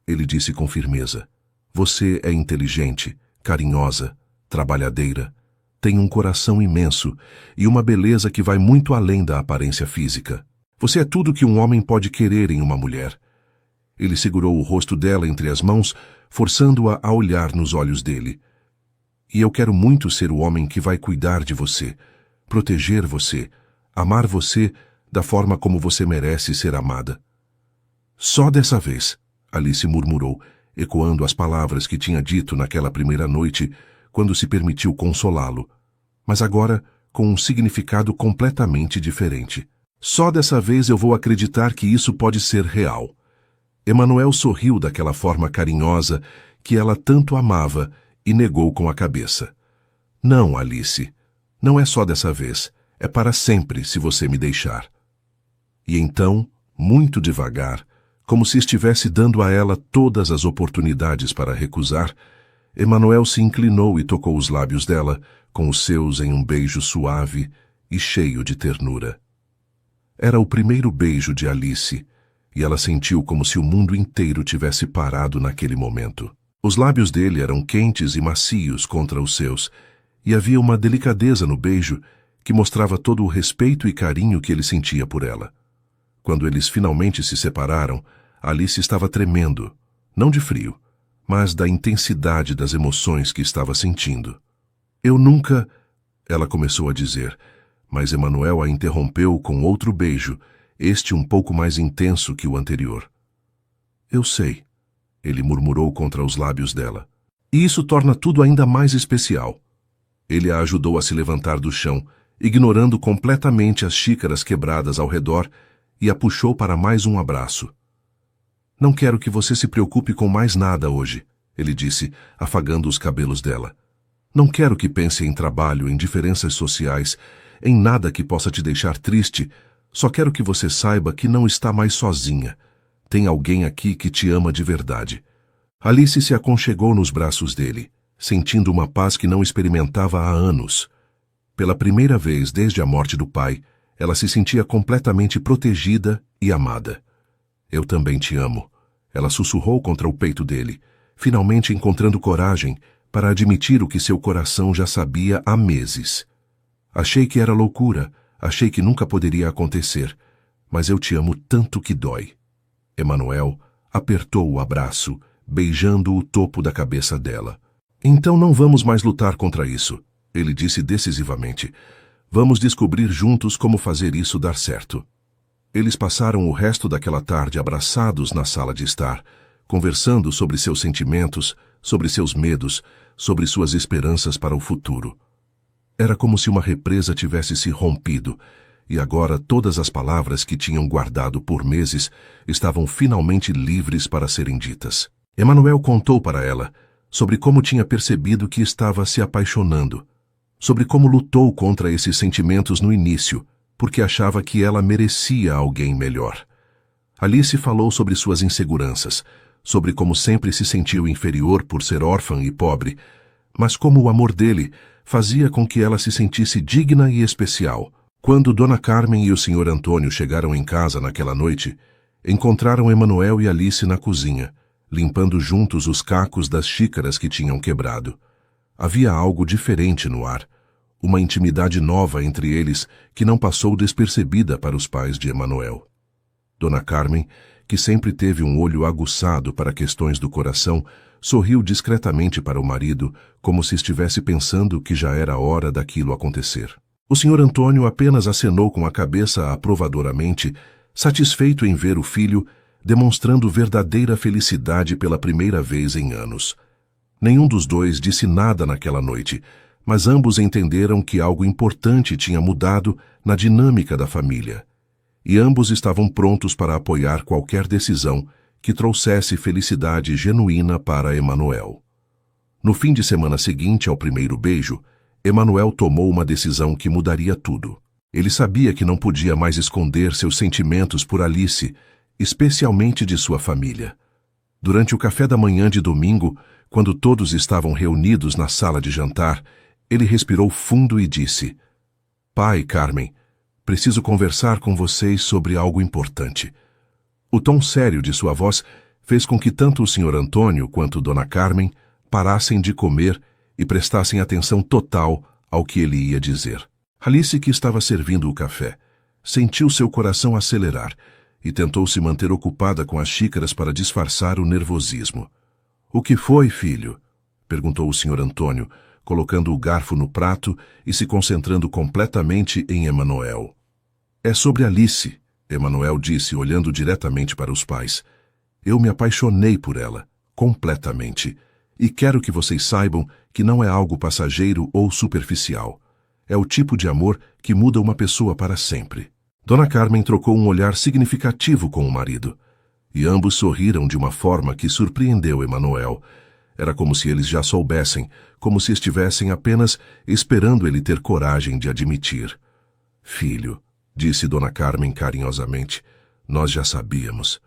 ele disse com firmeza. Você é inteligente, carinhosa, trabalhadeira, tem um coração imenso e uma beleza que vai muito além da aparência física. Você é tudo que um homem pode querer em uma mulher. Ele segurou o rosto dela entre as mãos, forçando-a a olhar nos olhos dele. E eu quero muito ser o homem que vai cuidar de você, proteger você, amar você da forma como você merece ser amada. Só dessa vez, Alice murmurou, ecoando as palavras que tinha dito naquela primeira noite, quando se permitiu consolá-lo, mas agora com um significado completamente diferente. Só dessa vez eu vou acreditar que isso pode ser real. Emanuel sorriu daquela forma carinhosa que ela tanto amava e negou com a cabeça. Não, Alice, não é só dessa vez, é para sempre se você me deixar. E então, muito devagar, como se estivesse dando a ela todas as oportunidades para recusar, Emanuel se inclinou e tocou os lábios dela, com os seus em um beijo suave e cheio de ternura. Era o primeiro beijo de Alice, e ela sentiu como se o mundo inteiro tivesse parado naquele momento. Os lábios dele eram quentes e macios contra os seus, e havia uma delicadeza no beijo que mostrava todo o respeito e carinho que ele sentia por ela. Quando eles finalmente se separaram, Alice estava tremendo, não de frio, mas da intensidade das emoções que estava sentindo. Eu nunca... Ela começou a dizer, mas Emanuel a interrompeu com outro beijo, este um pouco mais intenso que o anterior. Eu sei, ele murmurou contra os lábios dela. E isso torna tudo ainda mais especial. Ele a ajudou a se levantar do chão, ignorando completamente as xícaras quebradas ao redor, e a puxou para mais um abraço. Não quero que você se preocupe com mais nada hoje, ele disse, afagando os cabelos dela. Não quero que pense em trabalho, em diferenças sociais, em nada que possa te deixar triste. Só quero que você saiba que não está mais sozinha. Tem alguém aqui que te ama de verdade. Alice se aconchegou nos braços dele, sentindo uma paz que não experimentava há anos. Pela primeira vez desde a morte do pai, ela se sentia completamente protegida e amada. Eu também te amo. Ela sussurrou contra o peito dele, finalmente encontrando coragem para admitir o que seu coração já sabia há meses. Achei que era loucura, achei que nunca poderia acontecer, mas eu te amo tanto que dói. Emanuel apertou o abraço, beijando o topo da cabeça dela. Então não vamos mais lutar contra isso, ele disse decisivamente. Vamos descobrir juntos como fazer isso dar certo. Eles passaram o resto daquela tarde abraçados na sala de estar, conversando sobre seus sentimentos, sobre seus medos, sobre suas esperanças para o futuro. Era como se uma represa tivesse se rompido, e agora todas as palavras que tinham guardado por meses estavam finalmente livres para serem ditas. Emanuel contou para ela sobre como tinha percebido que estava se apaixonando, sobre como lutou contra esses sentimentos no início, porque achava que ela merecia alguém melhor. Alice falou sobre suas inseguranças, sobre como sempre se sentiu inferior por ser órfã e pobre, mas como o amor dele fazia com que ela se sentisse digna e especial. Quando Dona Carmen e o Sr. Antônio chegaram em casa naquela noite, encontraram Emanuel e Alice na cozinha, limpando juntos os cacos das xícaras que tinham quebrado. Havia algo diferente no ar, uma intimidade nova entre eles que não passou despercebida para os pais de Emanuel. Dona Carmen, que sempre teve um olho aguçado para questões do coração, sorriu discretamente para o marido, como se estivesse pensando que já era hora daquilo acontecer. O Sr. Antônio apenas acenou com a cabeça aprovadoramente, satisfeito em ver o filho demonstrando verdadeira felicidade pela primeira vez em anos. Nenhum dos dois disse nada naquela noite, mas ambos entenderam que algo importante tinha mudado na dinâmica da família. E ambos estavam prontos para apoiar qualquer decisão que trouxesse felicidade genuína para Emanuel. No fim de semana seguinte ao primeiro beijo, Emanuel tomou uma decisão que mudaria tudo. Ele sabia que não podia mais esconder seus sentimentos por Alice, especialmente de sua família. Durante o café da manhã de domingo, quando todos estavam reunidos na sala de jantar, ele respirou fundo e disse: "Pai, Carmen, preciso conversar com vocês sobre algo importante." O tom sério de sua voz fez com que tanto o Sr. Antônio quanto Dona Carmen parassem de comer e prestassem atenção total ao que ele ia dizer. Alice, que estava servindo o café, sentiu seu coração acelerar e tentou se manter ocupada com as xícaras para disfarçar o nervosismo. "O que foi, filho?" perguntou o Sr. Antônio, colocando o garfo no prato e se concentrando completamente em Emanuel. "É sobre Alice", Emanuel disse, olhando diretamente para os pais. "Eu me apaixonei por ela, completamente, e quero que vocês saibam que não é algo passageiro ou superficial. É o tipo de amor que muda uma pessoa para sempre." Dona Carmen trocou um olhar significativo com o marido, e ambos sorriram de uma forma que surpreendeu Emanuel. Era como se eles já soubessem, como se estivessem apenas esperando ele ter coragem de admitir. "Filho", disse Dona Carmen carinhosamente, "nós já sabíamos.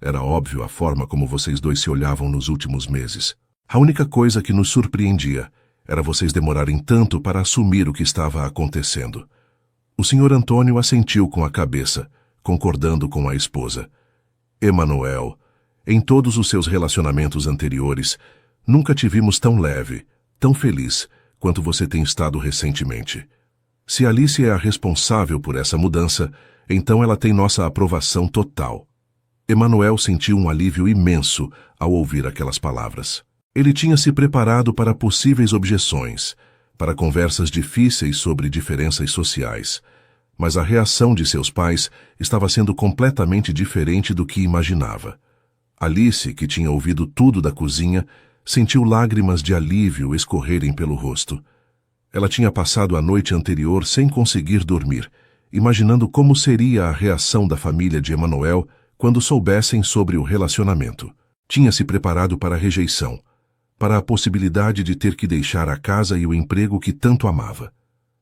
Era óbvio a forma como vocês dois se olhavam nos últimos meses. A única coisa que nos surpreendia era vocês demorarem tanto para assumir o que estava acontecendo." O Sr. Antônio assentiu com a cabeça, concordando com a esposa. "Emanuel, em todos os seus relacionamentos anteriores, nunca te vimos tão leve, tão feliz, quanto você tem estado recentemente. Se Alice é a responsável por essa mudança, então ela tem nossa aprovação total." Emanuel sentiu um alívio imenso ao ouvir aquelas palavras. Ele tinha se preparado para possíveis objeções, para conversas difíceis sobre diferenças sociais, mas a reação de seus pais estava sendo completamente diferente do que imaginava. Alice, que tinha ouvido tudo da cozinha, sentiu lágrimas de alívio escorrerem pelo rosto. Ela tinha passado a noite anterior sem conseguir dormir, imaginando como seria a reação da família de Emanuel quando soubessem sobre o relacionamento. Tinha se preparado para a rejeição, para a possibilidade de ter que deixar a casa e o emprego que tanto amava.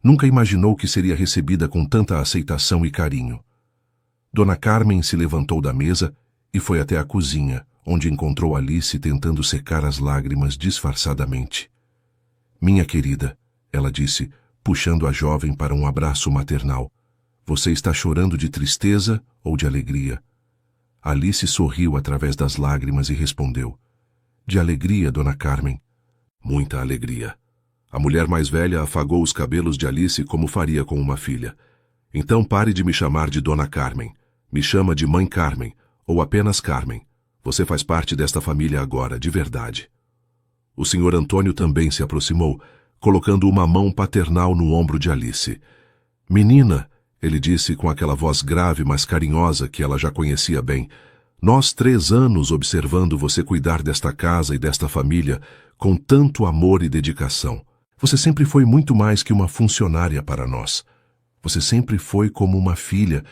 Nunca imaginou que seria recebida com tanta aceitação e carinho. Dona Carmen se levantou da mesa e foi até a cozinha, onde encontrou Alice tentando secar as lágrimas disfarçadamente. "Minha querida", ela disse, puxando a jovem para um abraço maternal, "você está chorando de tristeza ou de alegria?" Alice sorriu através das lágrimas e respondeu: "De alegria, Dona Carmen." "Muita alegria." A mulher mais velha afagou os cabelos de Alice como faria com uma filha. "Então pare de me chamar de Dona Carmen. Me chama de Mãe Carmen, ou apenas Carmen. Você faz parte desta família agora, de verdade." O Sr. Antônio também se aproximou, colocando uma mão paternal no ombro de Alice. "Menina", ele disse com aquela voz grave mas carinhosa que ela já conhecia bem, Nós 3 anos observando você cuidar desta casa e desta família com tanto amor e dedicação. Você sempre foi muito mais que uma funcionária para nós. Você sempre foi como uma filha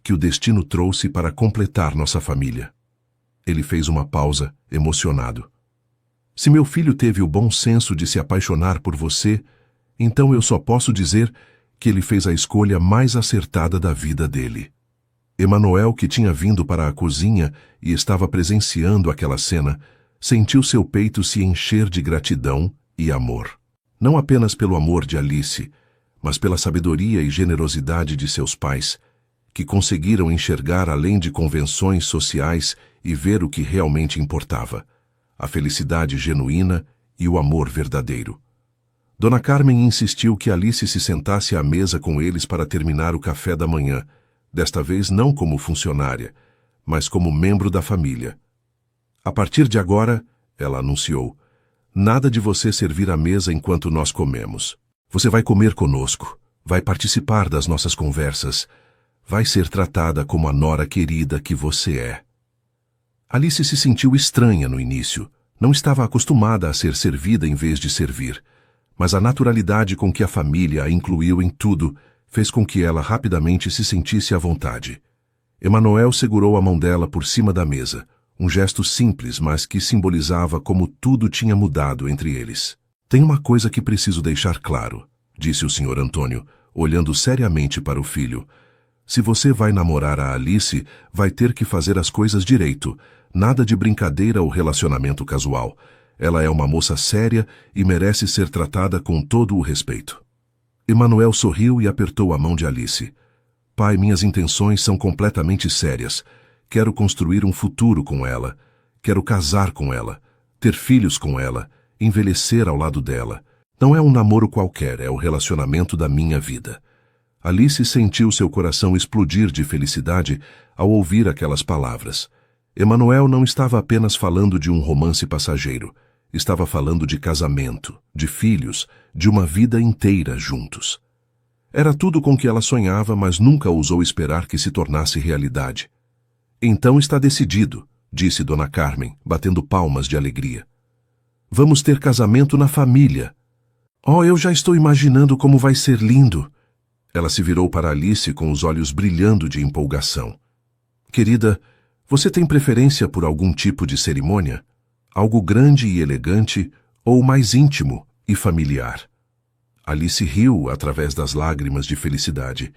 que o destino trouxe para completar nossa família. Ele fez uma pausa, emocionado. Se meu filho teve o bom senso de se apaixonar por você, então eu só posso dizer que ele fez a escolha mais acertada da vida dele. Emanuel, que tinha vindo para a cozinha e estava presenciando aquela cena, sentiu seu peito se encher de gratidão e amor. Não apenas pelo amor de Alice, mas pela sabedoria e generosidade de seus pais, que conseguiram enxergar além de convenções sociais e ver o que realmente importava: a felicidade genuína e o amor verdadeiro. Dona Carmen insistiu que Alice se sentasse à mesa com eles para terminar o café da manhã, desta vez não como funcionária, mas como membro da família. A partir de agora, ela anunciou, nada de você servir à mesa enquanto nós comemos. Você vai comer conosco, vai participar das nossas conversas, vai ser tratada como a nora querida que você é. Alice se sentiu estranha no início, não estava acostumada a ser servida em vez de servir, mas a naturalidade com que a família a incluiu em tudo fez com que ela rapidamente se sentisse à vontade. Emanuel segurou a mão dela por cima da mesa, um gesto simples, mas que simbolizava como tudo tinha mudado entre eles. Tem uma coisa que preciso deixar claro, disse o Sr. Antônio, olhando seriamente para o filho. Se você vai namorar a Alice, vai ter que fazer as coisas direito, nada de brincadeira ou relacionamento casual. Ela é uma moça séria e merece ser tratada com todo o respeito. Emanuel sorriu e apertou a mão de Alice. Pai, minhas intenções são completamente sérias. Quero construir um futuro com ela. Quero casar com ela, ter filhos com ela, envelhecer ao lado dela. Não é um namoro qualquer, é o relacionamento da minha vida. Alice sentiu seu coração explodir de felicidade ao ouvir aquelas palavras. Emanuel não estava apenas falando de um romance passageiro. Estava falando de casamento, de filhos, de uma vida inteira juntos. Era tudo com que ela sonhava, mas nunca ousou esperar que se tornasse realidade. Então está decidido, disse Dona Carmen, batendo palmas de alegria. Vamos ter casamento na família. Oh, eu já estou imaginando como vai ser lindo. Ela se virou para Alice com os olhos brilhando de empolgação. Querida, você tem preferência por algum tipo de cerimônia? Algo grande e elegante ou mais íntimo e familiar? Alice riu através das lágrimas de felicidade.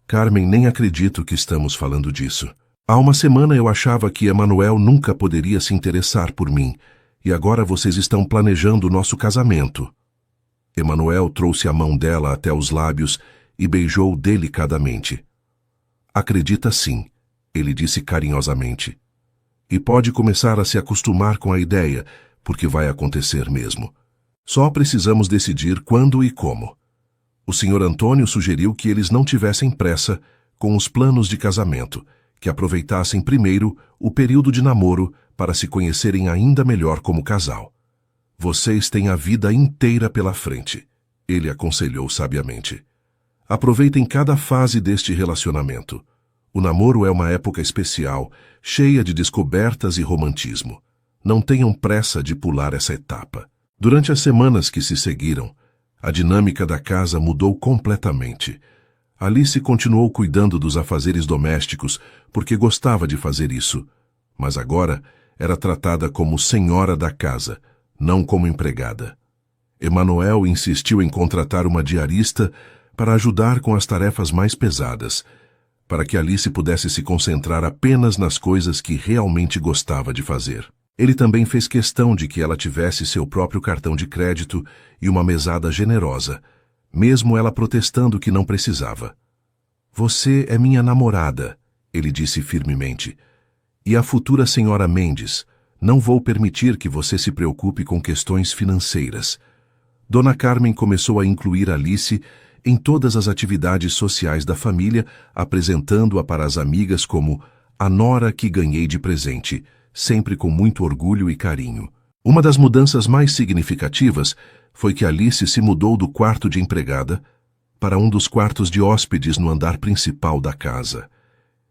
Carmen, nem acredito que estamos falando disso. Há uma semana eu achava que Emanuel nunca poderia se interessar por mim, e agora vocês estão planejando o nosso casamento. Emanuel trouxe a mão dela até os lábios e beijou delicadamente. Acredita sim, ele disse carinhosamente. E pode começar a se acostumar com a ideia, porque vai acontecer mesmo. Só precisamos decidir quando e como. O Sr. Antônio sugeriu que eles não tivessem pressa com os planos de casamento, que aproveitassem primeiro o período de namoro para se conhecerem ainda melhor como casal. Vocês têm a vida inteira pela frente, ele aconselhou sabiamente. Aproveitem cada fase deste relacionamento. O namoro é uma época especial, cheia de descobertas e romantismo. Não tenham pressa de pular essa etapa. Durante as semanas que se seguiram, a dinâmica da casa mudou completamente. Alice continuou cuidando dos afazeres domésticos porque gostava de fazer isso, mas agora era tratada como senhora da casa, não como empregada. Emanuel insistiu em contratar uma diarista para ajudar com as tarefas mais pesadas, para que Alice pudesse se concentrar apenas nas coisas que realmente gostava de fazer. Ele também fez questão de que ela tivesse seu próprio cartão de crédito e uma mesada generosa, mesmo ela protestando que não precisava. Você é minha namorada, ele disse firmemente, e a futura senhora Mendes, não vou permitir que você se preocupe com questões financeiras. Dona Carmen começou a incluir Alice em todas as atividades sociais da família, apresentando-a para as amigas como a nora que ganhei de presente, sempre com muito orgulho e carinho. Uma das mudanças mais significativas foi que Alice se mudou do quarto de empregada para um dos quartos de hóspedes no andar principal da casa.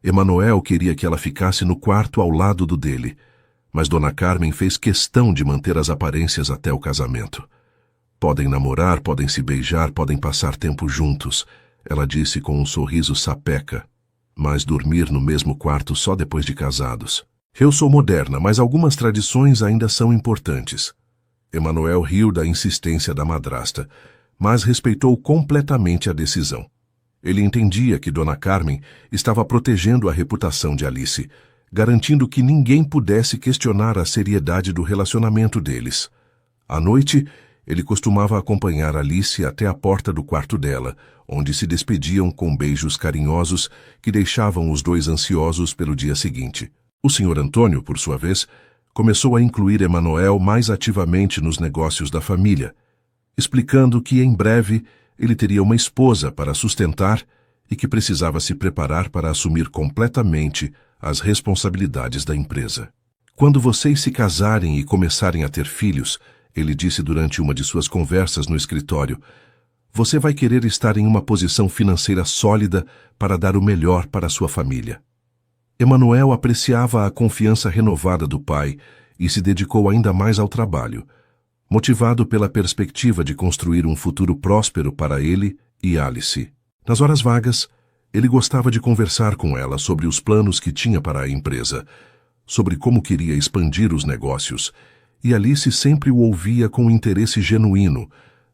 Emanuel queria que ela ficasse no quarto ao lado do dele, mas Dona Carmen fez questão de manter as aparências até o casamento. Podem namorar, podem se beijar, podem passar tempo juntos, ela disse com um sorriso sapeca, mas dormir no mesmo quarto só depois de casados. Eu sou moderna, mas algumas tradições ainda são importantes. Emanuel riu da insistência da madrasta, mas respeitou completamente a decisão. Ele entendia que Dona Carmen estava protegendo a reputação de Alice, garantindo que ninguém pudesse questionar a seriedade do relacionamento deles. À noite, ele costumava acompanhar Alice até a porta do quarto dela, onde se despediam com beijos carinhosos que deixavam os dois ansiosos pelo dia seguinte. O Sr. Antônio, por sua vez, começou a incluir Emanuel mais ativamente nos negócios da família, explicando que em breve ele teria uma esposa para sustentar e que precisava se preparar para assumir completamente as responsabilidades da empresa. Quando vocês se casarem e começarem a ter filhos, ele disse durante uma de suas conversas no escritório, você vai querer estar em uma posição financeira sólida para dar o melhor para a sua família. Emanuel apreciava a confiança renovada do pai e se dedicou ainda mais ao trabalho, motivado pela perspectiva de construir um futuro próspero para ele e Alice. Nas horas vagas, ele gostava de conversar com ela sobre os planos que tinha para a empresa, sobre como queria expandir os negócios, e Alice sempre o ouvia com interesse genuíno,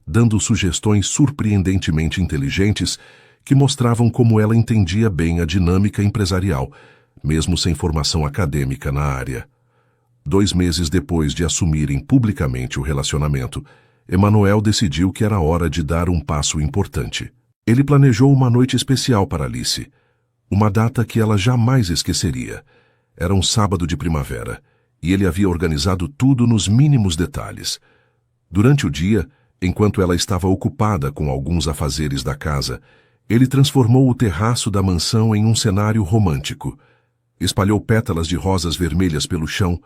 dando sugestões surpreendentemente inteligentes que mostravam como ela entendia bem a dinâmica empresarial, mesmo sem formação acadêmica na área. 2 meses depois de assumirem publicamente o relacionamento, Emanuel decidiu que era hora de dar um passo importante. Ele planejou uma noite especial para Alice, uma data que ela jamais esqueceria. Era um sábado de primavera, e ele havia organizado tudo nos mínimos detalhes. Durante o dia, enquanto ela estava ocupada com alguns afazeres da casa, ele transformou o terraço da mansão em um cenário romântico. Espalhou pétalas de rosas vermelhas pelo chão,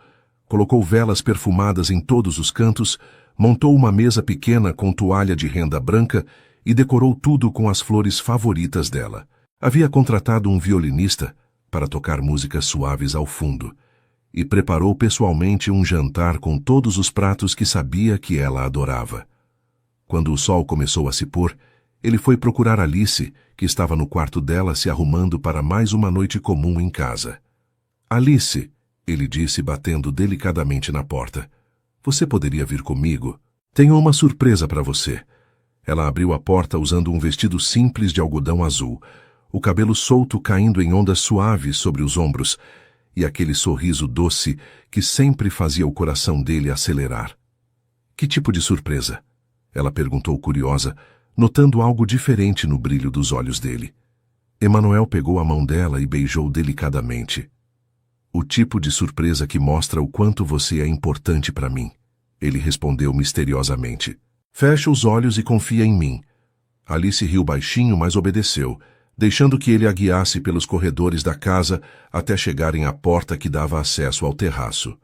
colocou velas perfumadas em todos os cantos, montou uma mesa pequena com toalha de renda branca e decorou tudo com as flores favoritas dela. Havia contratado um violinista para tocar músicas suaves ao fundo e preparou pessoalmente um jantar com todos os pratos que sabia que ela adorava. Quando o sol começou a se pôr, ele foi procurar Alice, que estava no quarto dela se arrumando para mais uma noite comum em casa. Alice, ele disse batendo delicadamente na porta, você poderia vir comigo? Tenho uma surpresa para você. Ela abriu a porta usando um vestido simples de algodão azul, o cabelo solto caindo em ondas suaves sobre os ombros e aquele sorriso doce que sempre fazia o coração dele acelerar. Que tipo de surpresa? Ela perguntou curiosa, notando algo diferente no brilho dos olhos dele. Emanuel pegou a mão dela e beijou delicadamente. O tipo de surpresa que mostra o quanto você é importante para mim, ele respondeu misteriosamente. Fecha os olhos e confia em mim. Alice riu baixinho, mas obedeceu, deixando que ele a guiasse pelos corredores da casa até chegarem à porta que dava acesso ao terraço.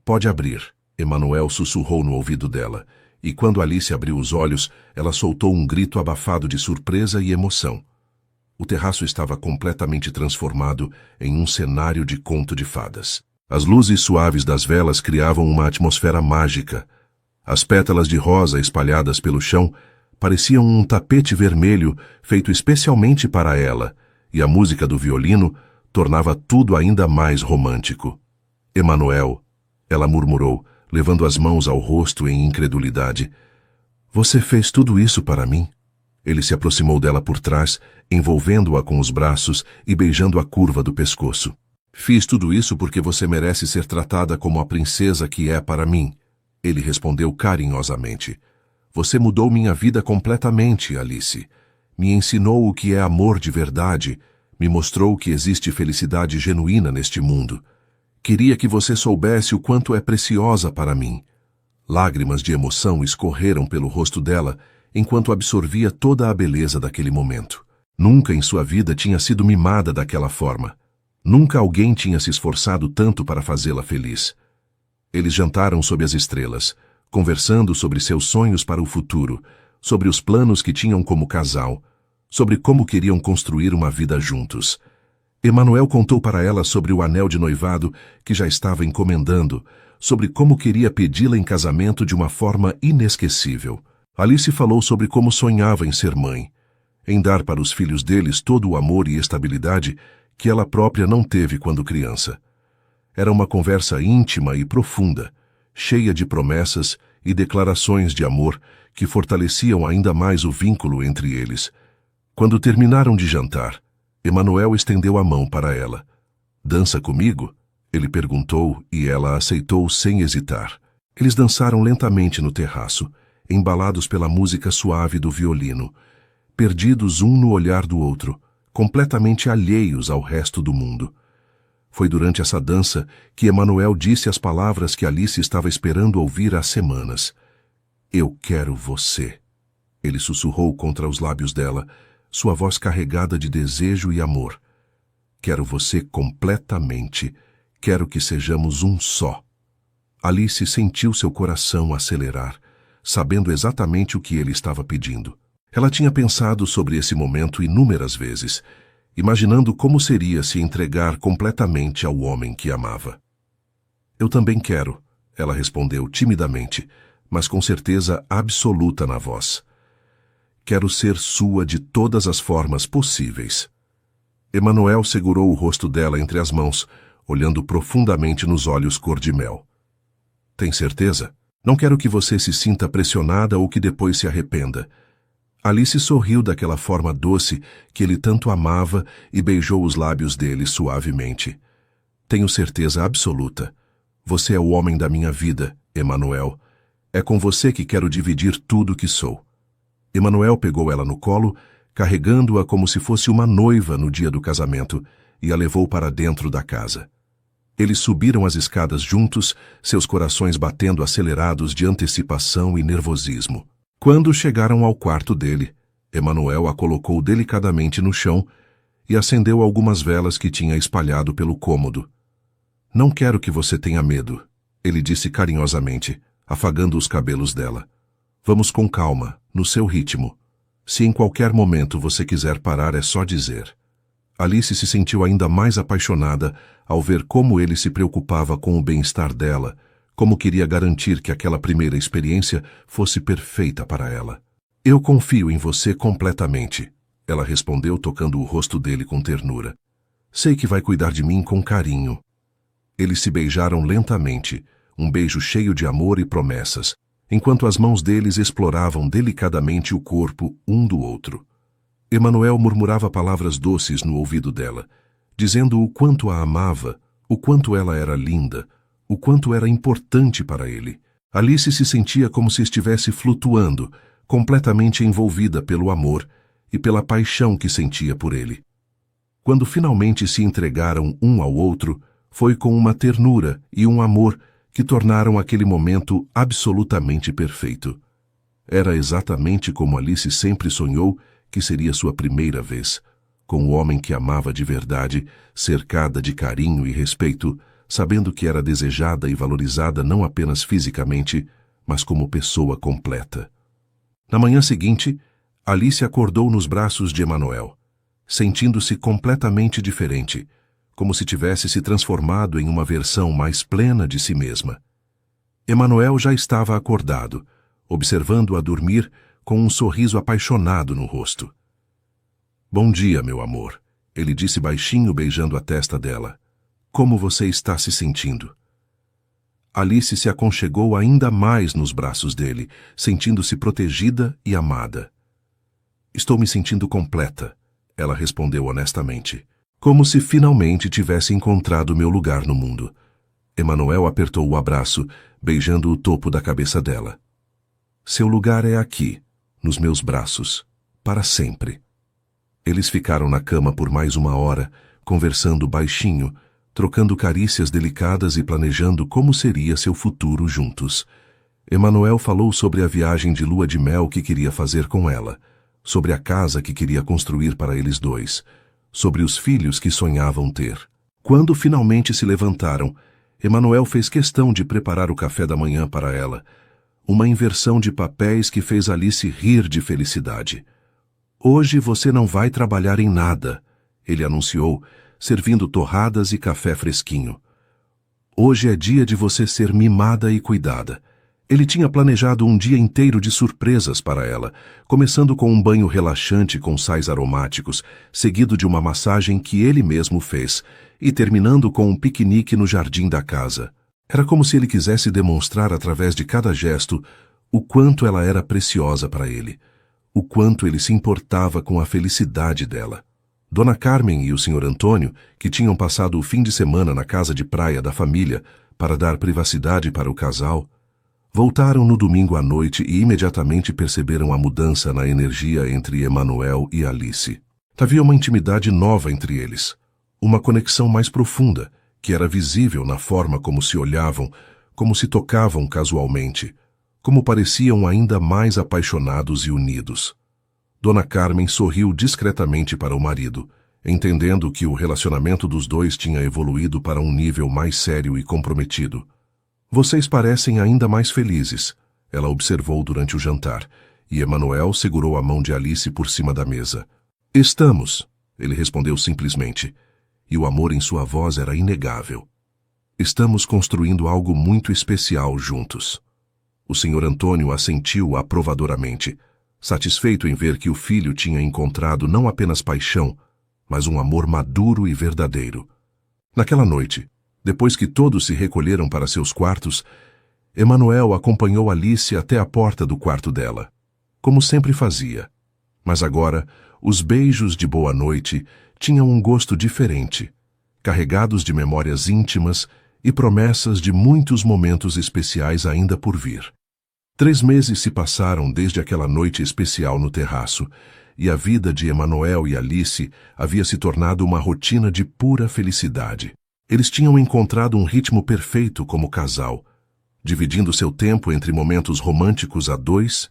Pode abrir, Emanuel sussurrou no ouvido dela, e quando Alice abriu os olhos, ela soltou um grito abafado de surpresa e emoção. O terraço estava completamente transformado em um cenário de conto de fadas. As luzes suaves das velas criavam uma atmosfera mágica. As pétalas de rosa espalhadas pelo chão pareciam um tapete vermelho feito especialmente para ela, e a música do violino tornava tudo ainda mais romântico. Emanuel, ela murmurou, levando as mãos ao rosto em incredulidade. Você fez tudo isso para mim? Ele se aproximou dela por trás, envolvendo-a com os braços e beijando a curva do pescoço. Fiz tudo isso porque você merece ser tratada como a princesa que é para mim. Ele respondeu carinhosamente. Você mudou minha vida completamente, Alice. Me ensinou o que é amor de verdade. Me mostrou que existe felicidade genuína neste mundo. Queria que você soubesse o quanto é preciosa para mim. Lágrimas de emoção escorreram pelo rosto dela enquanto absorvia toda a beleza daquele momento. Nunca em sua vida tinha sido mimada daquela forma. Nunca alguém tinha se esforçado tanto para fazê-la feliz. Eles jantaram sob as estrelas, conversando sobre seus sonhos para o futuro, sobre os planos que tinham como casal, sobre como queriam construir uma vida juntos. Emanuel contou para ela sobre o anel de noivado que já estava encomendando, sobre como queria pedi-la em casamento de uma forma inesquecível. Alice falou sobre como sonhava em ser mãe, em dar para os filhos deles todo o amor e estabilidade que ela própria não teve quando criança. Era uma conversa íntima e profunda, cheia de promessas e declarações de amor que fortaleciam ainda mais o vínculo entre eles. Quando terminaram de jantar, Emanuel estendeu a mão para ela. "Dança comigo?" ele perguntou e ela aceitou sem hesitar. Eles dançaram lentamente no terraço, embalados pela música suave do violino, perdidos um no olhar do outro, completamente alheios ao resto do mundo. Foi durante essa dança que Emanuel disse as palavras que Alice estava esperando ouvir há semanas. "Eu quero você." Ele sussurrou contra os lábios dela, sua voz carregada de desejo e amor. "Quero você completamente. Quero que sejamos um só." Alice sentiu seu coração acelerar, sabendo exatamente o que ele estava pedindo. Ela tinha pensado sobre esse momento inúmeras vezes, imaginando como seria se entregar completamente ao homem que amava. "Eu também quero," ela respondeu timidamente, mas com certeza absoluta na voz. "Quero ser sua de todas as formas possíveis." Emanuel segurou o rosto dela entre as mãos, olhando profundamente nos olhos cor-de-mel. "Tem certeza? Não quero que você se sinta pressionada ou que depois se arrependa." Alice sorriu daquela forma doce que ele tanto amava e beijou os lábios dele suavemente. "Tenho certeza absoluta. Você é o homem da minha vida, Emanuel. É com você que quero dividir tudo o que sou." Emanuel pegou ela no colo, carregando-a como se fosse uma noiva no dia do casamento, e a levou para dentro da casa. Eles subiram as escadas juntos, seus corações batendo acelerados de antecipação e nervosismo. Quando chegaram ao quarto dele, Emanuel a colocou delicadamente no chão e acendeu algumas velas que tinha espalhado pelo cômodo. "Não quero que você tenha medo," ele disse carinhosamente, afagando os cabelos dela. "Vamos com calma, no seu ritmo. Se em qualquer momento você quiser parar, é só dizer." Alice se sentiu ainda mais apaixonada ao ver como ele se preocupava com o bem-estar dela, como queria garantir que aquela primeira experiência fosse perfeita para ela. "Eu confio em você completamente," ela respondeu tocando o rosto dele com ternura. "Sei que vai cuidar de mim com carinho." Eles se beijaram lentamente, um beijo cheio de amor e promessas, enquanto as mãos deles exploravam delicadamente o corpo um do outro. Emanuel murmurava palavras doces no ouvido dela, dizendo o quanto a amava, o quanto ela era linda, o quanto era importante para ele. Alice se sentia como se estivesse flutuando, completamente envolvida pelo amor e pela paixão que sentia por ele. Quando finalmente se entregaram um ao outro, foi com uma ternura e um amor que tornaram aquele momento absolutamente perfeito. Era exatamente como Alice sempre sonhou que seria sua primeira vez, com o homem que amava de verdade, cercada de carinho e respeito, sabendo que era desejada e valorizada não apenas fisicamente, mas como pessoa completa. Na manhã seguinte, Alice acordou nos braços de Emanuel, sentindo-se completamente diferente, como se tivesse se transformado em uma versão mais plena de si mesma. Emanuel já estava acordado, observando-a dormir com um sorriso apaixonado no rosto. "Bom dia, meu amor," ele disse baixinho, beijando a testa dela. "Como você está se sentindo?" Alice se aconchegou ainda mais nos braços dele, sentindo-se protegida e amada. "Estou me sentindo completa," ela respondeu honestamente, como se finalmente tivesse encontrado meu lugar no mundo. Emanuel apertou o abraço, beijando o topo da cabeça dela. "Seu lugar é aqui, nos meus braços, para sempre." Eles ficaram na cama por mais uma hora, conversando baixinho, trocando carícias delicadas e planejando como seria seu futuro juntos. Emanuel falou sobre a viagem de lua de mel que queria fazer com ela, sobre a casa que queria construir para eles dois, sobre os filhos que sonhavam ter. Quando finalmente se levantaram, Emanuel fez questão de preparar o café da manhã para ela, uma inversão de papéis que fez Alice rir de felicidade. "Hoje você não vai trabalhar em nada," ele anunciou, servindo torradas e café fresquinho. Hoje é dia de você ser mimada e cuidada. Ele tinha planejado um dia inteiro de surpresas para ela, começando com um banho relaxante com sais aromáticos, seguido de uma massagem que ele mesmo fez, e terminando com um piquenique no jardim da casa. Era como se ele quisesse demonstrar através de cada gesto o quanto ela era preciosa para ele, o quanto ele se importava com a felicidade dela. Dona Carmen e o Sr. Antônio, que tinham passado o fim de semana na casa de praia da família para dar privacidade para o casal, voltaram no domingo à noite e imediatamente perceberam a mudança na energia entre Emanuel e Alice. Havia uma intimidade nova entre eles, uma conexão mais profunda, que era visível na forma como se olhavam, como se tocavam casualmente, como pareciam ainda mais apaixonados e unidos. Dona Carmen sorriu discretamente para o marido, entendendo que o relacionamento dos dois tinha evoluído para um nível mais sério e comprometido. Vocês parecem ainda mais felizes, ela observou durante o jantar, e Emanuel segurou a mão de Alice por cima da mesa. Estamos, ele respondeu simplesmente, e o amor em sua voz era inegável. Estamos construindo algo muito especial juntos. O Sr. Antônio assentiu aprovadoramente, satisfeito em ver que o filho tinha encontrado não apenas paixão, mas um amor maduro e verdadeiro. Naquela noite, depois que todos se recolheram para seus quartos, Emanuel acompanhou Alice até a porta do quarto dela, como sempre fazia. Mas agora, os beijos de boa noite tinham um gosto diferente, carregados de memórias íntimas e promessas de muitos momentos especiais ainda por vir. 3 meses se passaram desde aquela noite especial no terraço, e a vida de Emanuel e Alice havia se tornado uma rotina de pura felicidade. Eles tinham encontrado um ritmo perfeito como casal, dividindo seu tempo entre momentos românticos a dois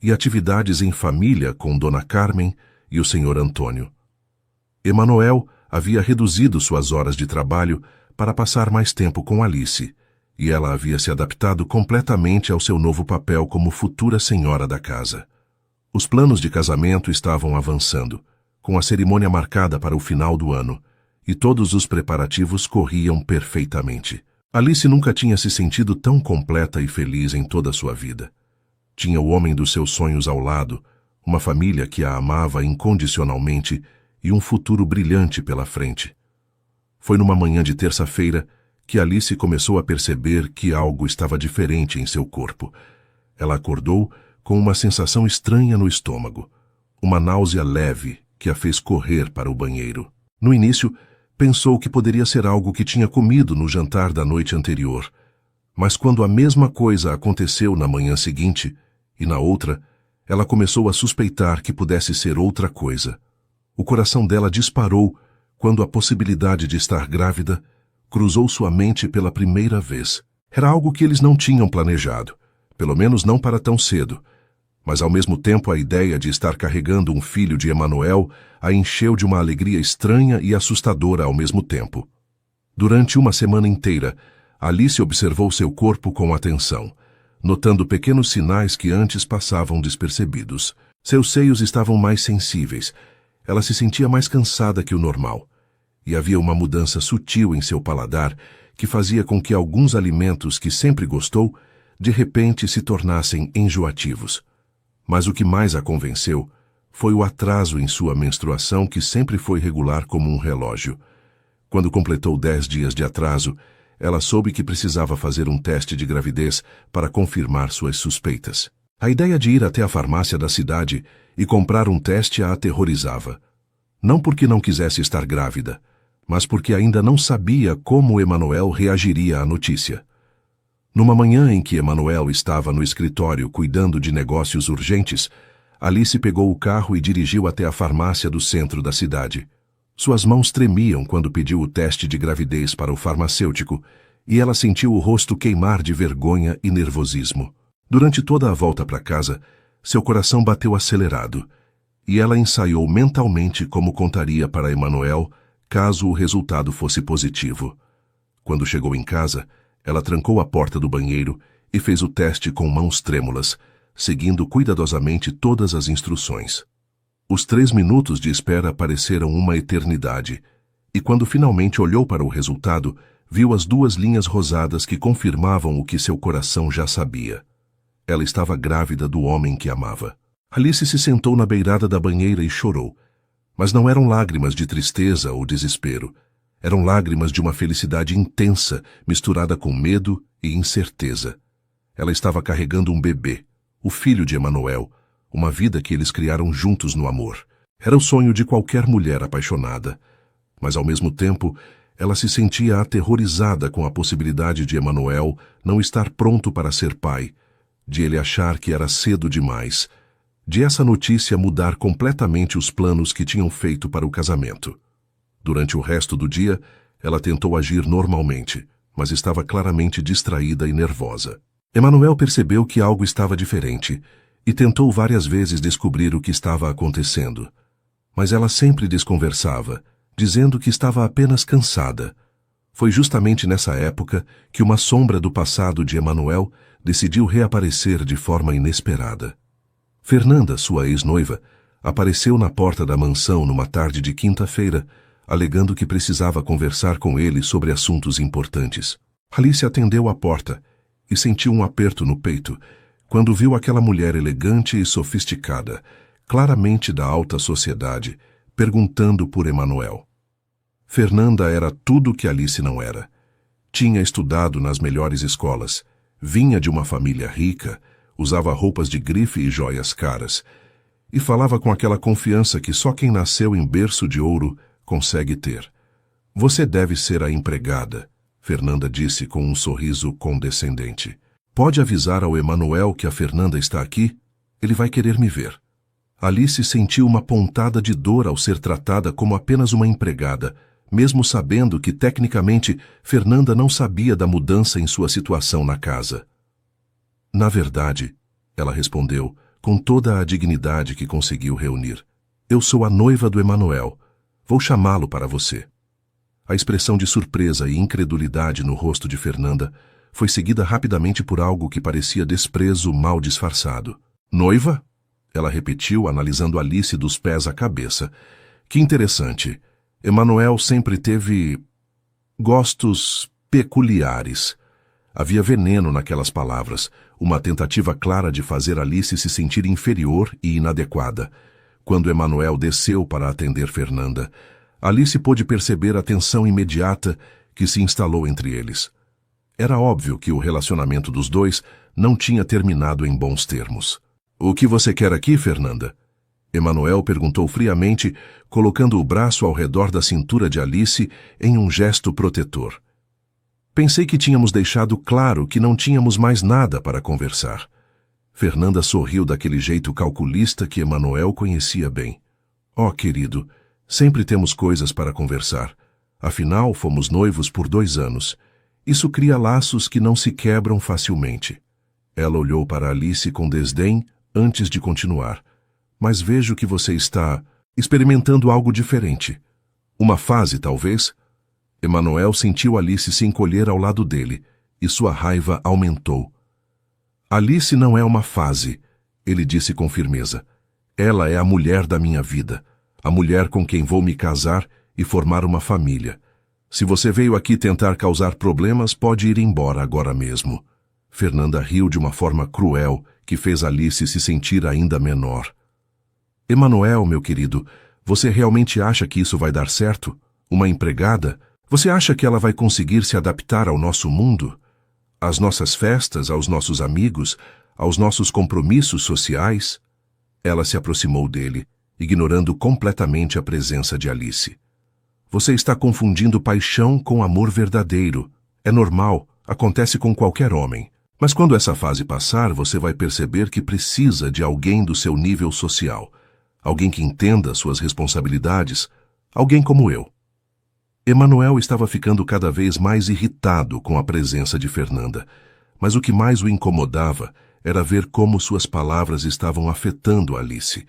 e atividades em família com Dona Carmen e o Sr. Antônio. Emanuel havia reduzido suas horas de trabalho para passar mais tempo com Alice, e ela havia se adaptado completamente ao seu novo papel como futura senhora da casa. Os planos de casamento estavam avançando, com a cerimônia marcada para o final do ano, e todos os preparativos corriam perfeitamente. Alice nunca tinha se sentido tão completa e feliz em toda a sua vida. Tinha o homem dos seus sonhos ao lado, uma família que a amava incondicionalmente e um futuro brilhante pela frente. Foi numa manhã de terça-feira que Alice começou a perceber que algo estava diferente em seu corpo. Ela acordou com uma sensação estranha no estômago, uma náusea leve que a fez correr para o banheiro. No início, pensou que poderia ser algo que tinha comido no jantar da noite anterior, mas quando a mesma coisa aconteceu na manhã seguinte, e na outra, ela começou a suspeitar que pudesse ser outra coisa. O coração dela disparou quando a possibilidade de estar grávida cruzou sua mente pela primeira vez. Era algo que eles não tinham planejado, pelo menos não para tão cedo, mas ao mesmo tempo a ideia de estar carregando um filho de Emanuel a encheu de uma alegria estranha e assustadora ao mesmo tempo. Durante uma semana inteira, Alice observou seu corpo com atenção, notando pequenos sinais que antes passavam despercebidos. Seus seios estavam mais sensíveis, ela se sentia mais cansada que o normal, e havia uma mudança sutil em seu paladar que fazia com que alguns alimentos que sempre gostou, de repente se tornassem enjoativos. Mas o que mais a convenceu foi o atraso em sua menstruação, que sempre foi regular como um relógio. Quando completou 10 dias de atraso, ela soube que precisava fazer um teste de gravidez para confirmar suas suspeitas. A ideia de ir até a farmácia da cidade e comprar um teste a aterrorizava. Não porque não quisesse estar grávida, mas porque ainda não sabia como Emanuel reagiria à notícia. Numa manhã em que Emanuel estava no escritório cuidando de negócios urgentes, Alice pegou o carro e dirigiu até a farmácia do centro da cidade. Suas mãos tremiam quando pediu o teste de gravidez para o farmacêutico, e ela sentiu o rosto queimar de vergonha e nervosismo. Durante toda a volta para casa, seu coração bateu acelerado, e ela ensaiou mentalmente como contaria para Emanuel caso o resultado fosse positivo. Quando chegou em casa, ela trancou a porta do banheiro e fez o teste com mãos trêmulas, seguindo cuidadosamente todas as instruções. Os 3 minutos de espera pareceram uma eternidade, e quando finalmente olhou para o resultado, viu as 2 linhas rosadas que confirmavam o que seu coração já sabia. Ela estava grávida do homem que amava. Alice se sentou na beirada da banheira e chorou. Mas não eram lágrimas de tristeza ou desespero. Eram lágrimas de uma felicidade intensa, misturada com medo e incerteza. Ela estava carregando um bebê, o filho de Emanuel, uma vida que eles criaram juntos no amor. Era o sonho de qualquer mulher apaixonada. Mas, ao mesmo tempo, ela se sentia aterrorizada com a possibilidade de Emanuel não estar pronto para ser pai, de ele achar que era cedo demais, de essa notícia mudar completamente os planos que tinham feito para o casamento. Durante o resto do dia, ela tentou agir normalmente, mas estava claramente distraída e nervosa. Emanuel percebeu que algo estava diferente e tentou várias vezes descobrir o que estava acontecendo. Mas ela sempre desconversava, dizendo que estava apenas cansada. Foi justamente nessa época que uma sombra do passado de Emanuel decidiu reaparecer de forma inesperada. Fernanda, sua ex-noiva, apareceu na porta da mansão numa tarde de quinta-feira, alegando que precisava conversar com ele sobre assuntos importantes. Alice atendeu a porta e sentiu um aperto no peito quando viu aquela mulher elegante e sofisticada, claramente da alta sociedade, perguntando por Emanuel. Fernanda era tudo o que Alice não era. Tinha estudado nas melhores escolas, vinha de uma família rica, usava roupas de grife e joias caras, e falava com aquela confiança que só quem nasceu em berço de ouro consegue ter. Você deve ser a empregada, Fernanda disse com um sorriso condescendente. Pode avisar ao Emanuel que a Fernanda está aqui? Ele vai querer me ver. Alice sentiu uma pontada de dor ao ser tratada como apenas uma empregada, mesmo sabendo que, tecnicamente, Fernanda não sabia da mudança em sua situação na casa. Na verdade, ela respondeu, com toda a dignidade que conseguiu reunir, eu sou a noiva do Emanuel. Vou chamá-lo para você. A expressão de surpresa e incredulidade no rosto de Fernanda foi seguida rapidamente por algo que parecia desprezo mal disfarçado. Noiva? Ela repetiu, analisando Alice dos pés à cabeça. Que interessante. Emanuel sempre teve gostos peculiares. Havia veneno naquelas palavras, uma tentativa clara de fazer Alice se sentir inferior e inadequada. Quando Emanuel desceu para atender Fernanda, Alice pôde perceber a tensão imediata que se instalou entre eles. Era óbvio que o relacionamento dos dois não tinha terminado em bons termos. O que você quer aqui, Fernanda? Emanuel perguntou friamente, colocando o braço ao redor da cintura de Alice em um gesto protetor. Pensei que tínhamos deixado claro que não tínhamos mais nada para conversar. Fernanda sorriu daquele jeito calculista que Emanuel conhecia bem. Oh, querido, sempre temos coisas para conversar. Afinal, fomos noivos por 2 anos. Isso cria laços que não se quebram facilmente. Ela olhou para Alice com desdém antes de continuar. Mas vejo que você está experimentando algo diferente. Uma fase, talvez? Emanuel sentiu Alice se encolher ao lado dele, e sua raiva aumentou. Alice não é uma fase, ele disse com firmeza. Ela é a mulher da minha vida, a mulher com quem vou me casar e formar uma família. Se você veio aqui tentar causar problemas, pode ir embora agora mesmo. Fernanda riu de uma forma cruel que fez Alice se sentir ainda menor. Emanuel, meu querido, você realmente acha que isso vai dar certo? Uma empregada? Você acha que ela vai conseguir se adaptar ao nosso mundo? Às nossas festas, aos nossos amigos, aos nossos compromissos sociais? Ela se aproximou dele, ignorando completamente a presença de Alice. Você está confundindo paixão com amor verdadeiro. É normal, acontece com qualquer homem. Mas quando essa fase passar, você vai perceber que precisa de alguém do seu nível social. Alguém que entenda suas responsabilidades. Alguém como eu. Emanuel estava ficando cada vez mais irritado com a presença de Fernanda, mas o que mais o incomodava era ver como suas palavras estavam afetando Alice.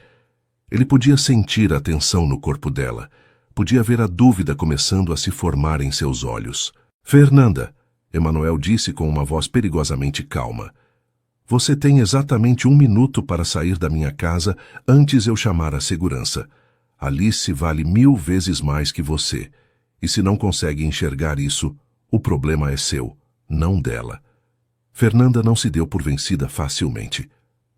Ele podia sentir a tensão no corpo dela, podia ver a dúvida começando a se formar em seus olhos. Fernanda, Emanuel disse com uma voz perigosamente calma, você tem exatamente 1 minuto para sair da minha casa antes eu chamar a segurança. Alice vale 1000 vezes mais que você. E se não consegue enxergar isso, o problema é seu, não dela. Fernanda não se deu por vencida facilmente.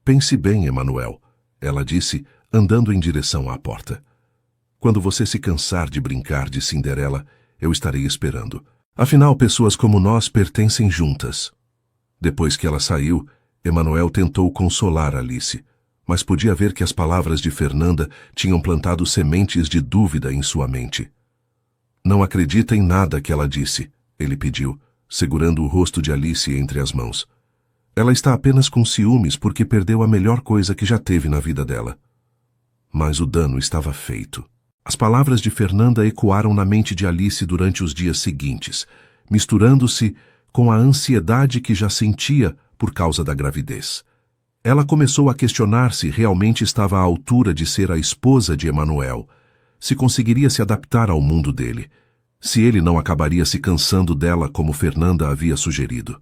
Pense bem, Emanuel, ela disse, andando em direção à porta. Quando você se cansar de brincar de Cinderela, eu estarei esperando. Afinal, pessoas como nós pertencem juntas. Depois que ela saiu, Emanuel tentou consolar Alice, mas podia ver que as palavras de Fernanda tinham plantado sementes de dúvida em sua mente. Não acredita em nada que ela disse, ele pediu, segurando o rosto de Alice entre as mãos. Ela está apenas com ciúmes porque perdeu a melhor coisa que já teve na vida dela. Mas o dano estava feito. As palavras de Fernanda ecoaram na mente de Alice durante os dias seguintes, misturando-se com a ansiedade que já sentia por causa da gravidez. Ela começou a questionar se realmente estava à altura de ser a esposa de Emanuel, se conseguiria se adaptar ao mundo dele, se ele não acabaria se cansando dela como Fernanda havia sugerido.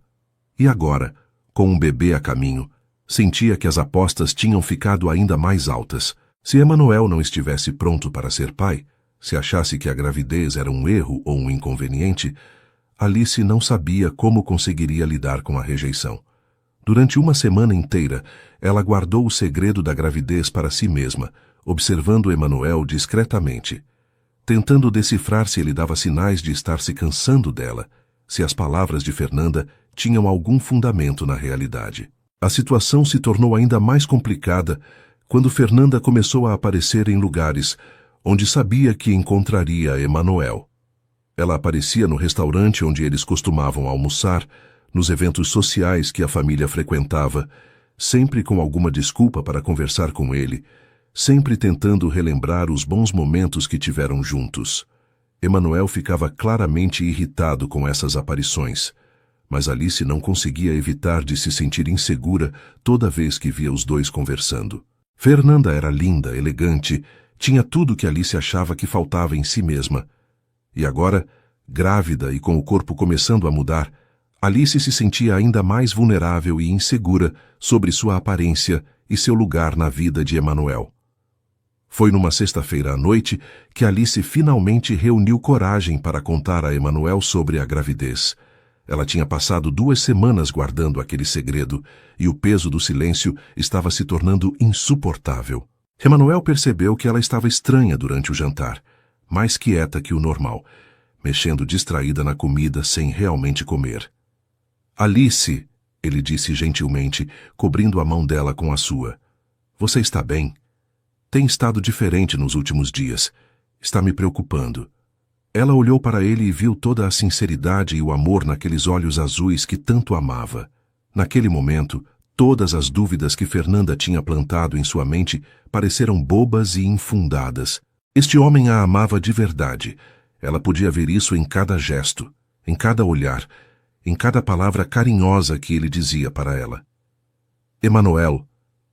E agora, com um bebê a caminho, sentia que as apostas tinham ficado ainda mais altas. Se Emanuel não estivesse pronto para ser pai, se achasse que a gravidez era um erro ou um inconveniente, Alice não sabia como conseguiria lidar com a rejeição. Durante uma semana inteira, ela guardou o segredo da gravidez para si mesma, observando Emanuel discretamente, tentando decifrar se ele dava sinais de estar se cansando dela, se as palavras de Fernanda tinham algum fundamento na realidade. A situação se tornou ainda mais complicada quando Fernanda começou a aparecer em lugares onde sabia que encontraria Emanuel. Ela aparecia no restaurante onde eles costumavam almoçar, nos eventos sociais que a família frequentava, sempre com alguma desculpa para conversar com ele, sempre tentando relembrar os bons momentos que tiveram juntos. Emanuel ficava claramente irritado com essas aparições, mas Alice não conseguia evitar de se sentir insegura toda vez que via os dois conversando. Fernanda era linda, elegante, tinha tudo que Alice achava que faltava em si mesma. E agora, grávida e com o corpo começando a mudar, Alice se sentia ainda mais vulnerável e insegura sobre sua aparência e seu lugar na vida de Emanuel. Foi numa sexta-feira à noite que Alice finalmente reuniu coragem para contar a Emanuel sobre a gravidez. Ela tinha passado 2 semanas guardando aquele segredo e o peso do silêncio estava se tornando insuportável. Emanuel percebeu que ela estava estranha durante o jantar, mais quieta que o normal, mexendo distraída na comida sem realmente comer. Alice, ele disse gentilmente, cobrindo a mão dela com a sua. Você está bem? Tem estado diferente nos últimos dias. Está me preocupando. Ela olhou para ele e viu toda a sinceridade e o amor naqueles olhos azuis que tanto amava. Naquele momento, todas as dúvidas que Fernanda tinha plantado em sua mente pareceram bobas e infundadas. Este homem a amava de verdade. Ela podia ver isso em cada gesto, em cada olhar, em cada palavra carinhosa que ele dizia para ela. Emanuel,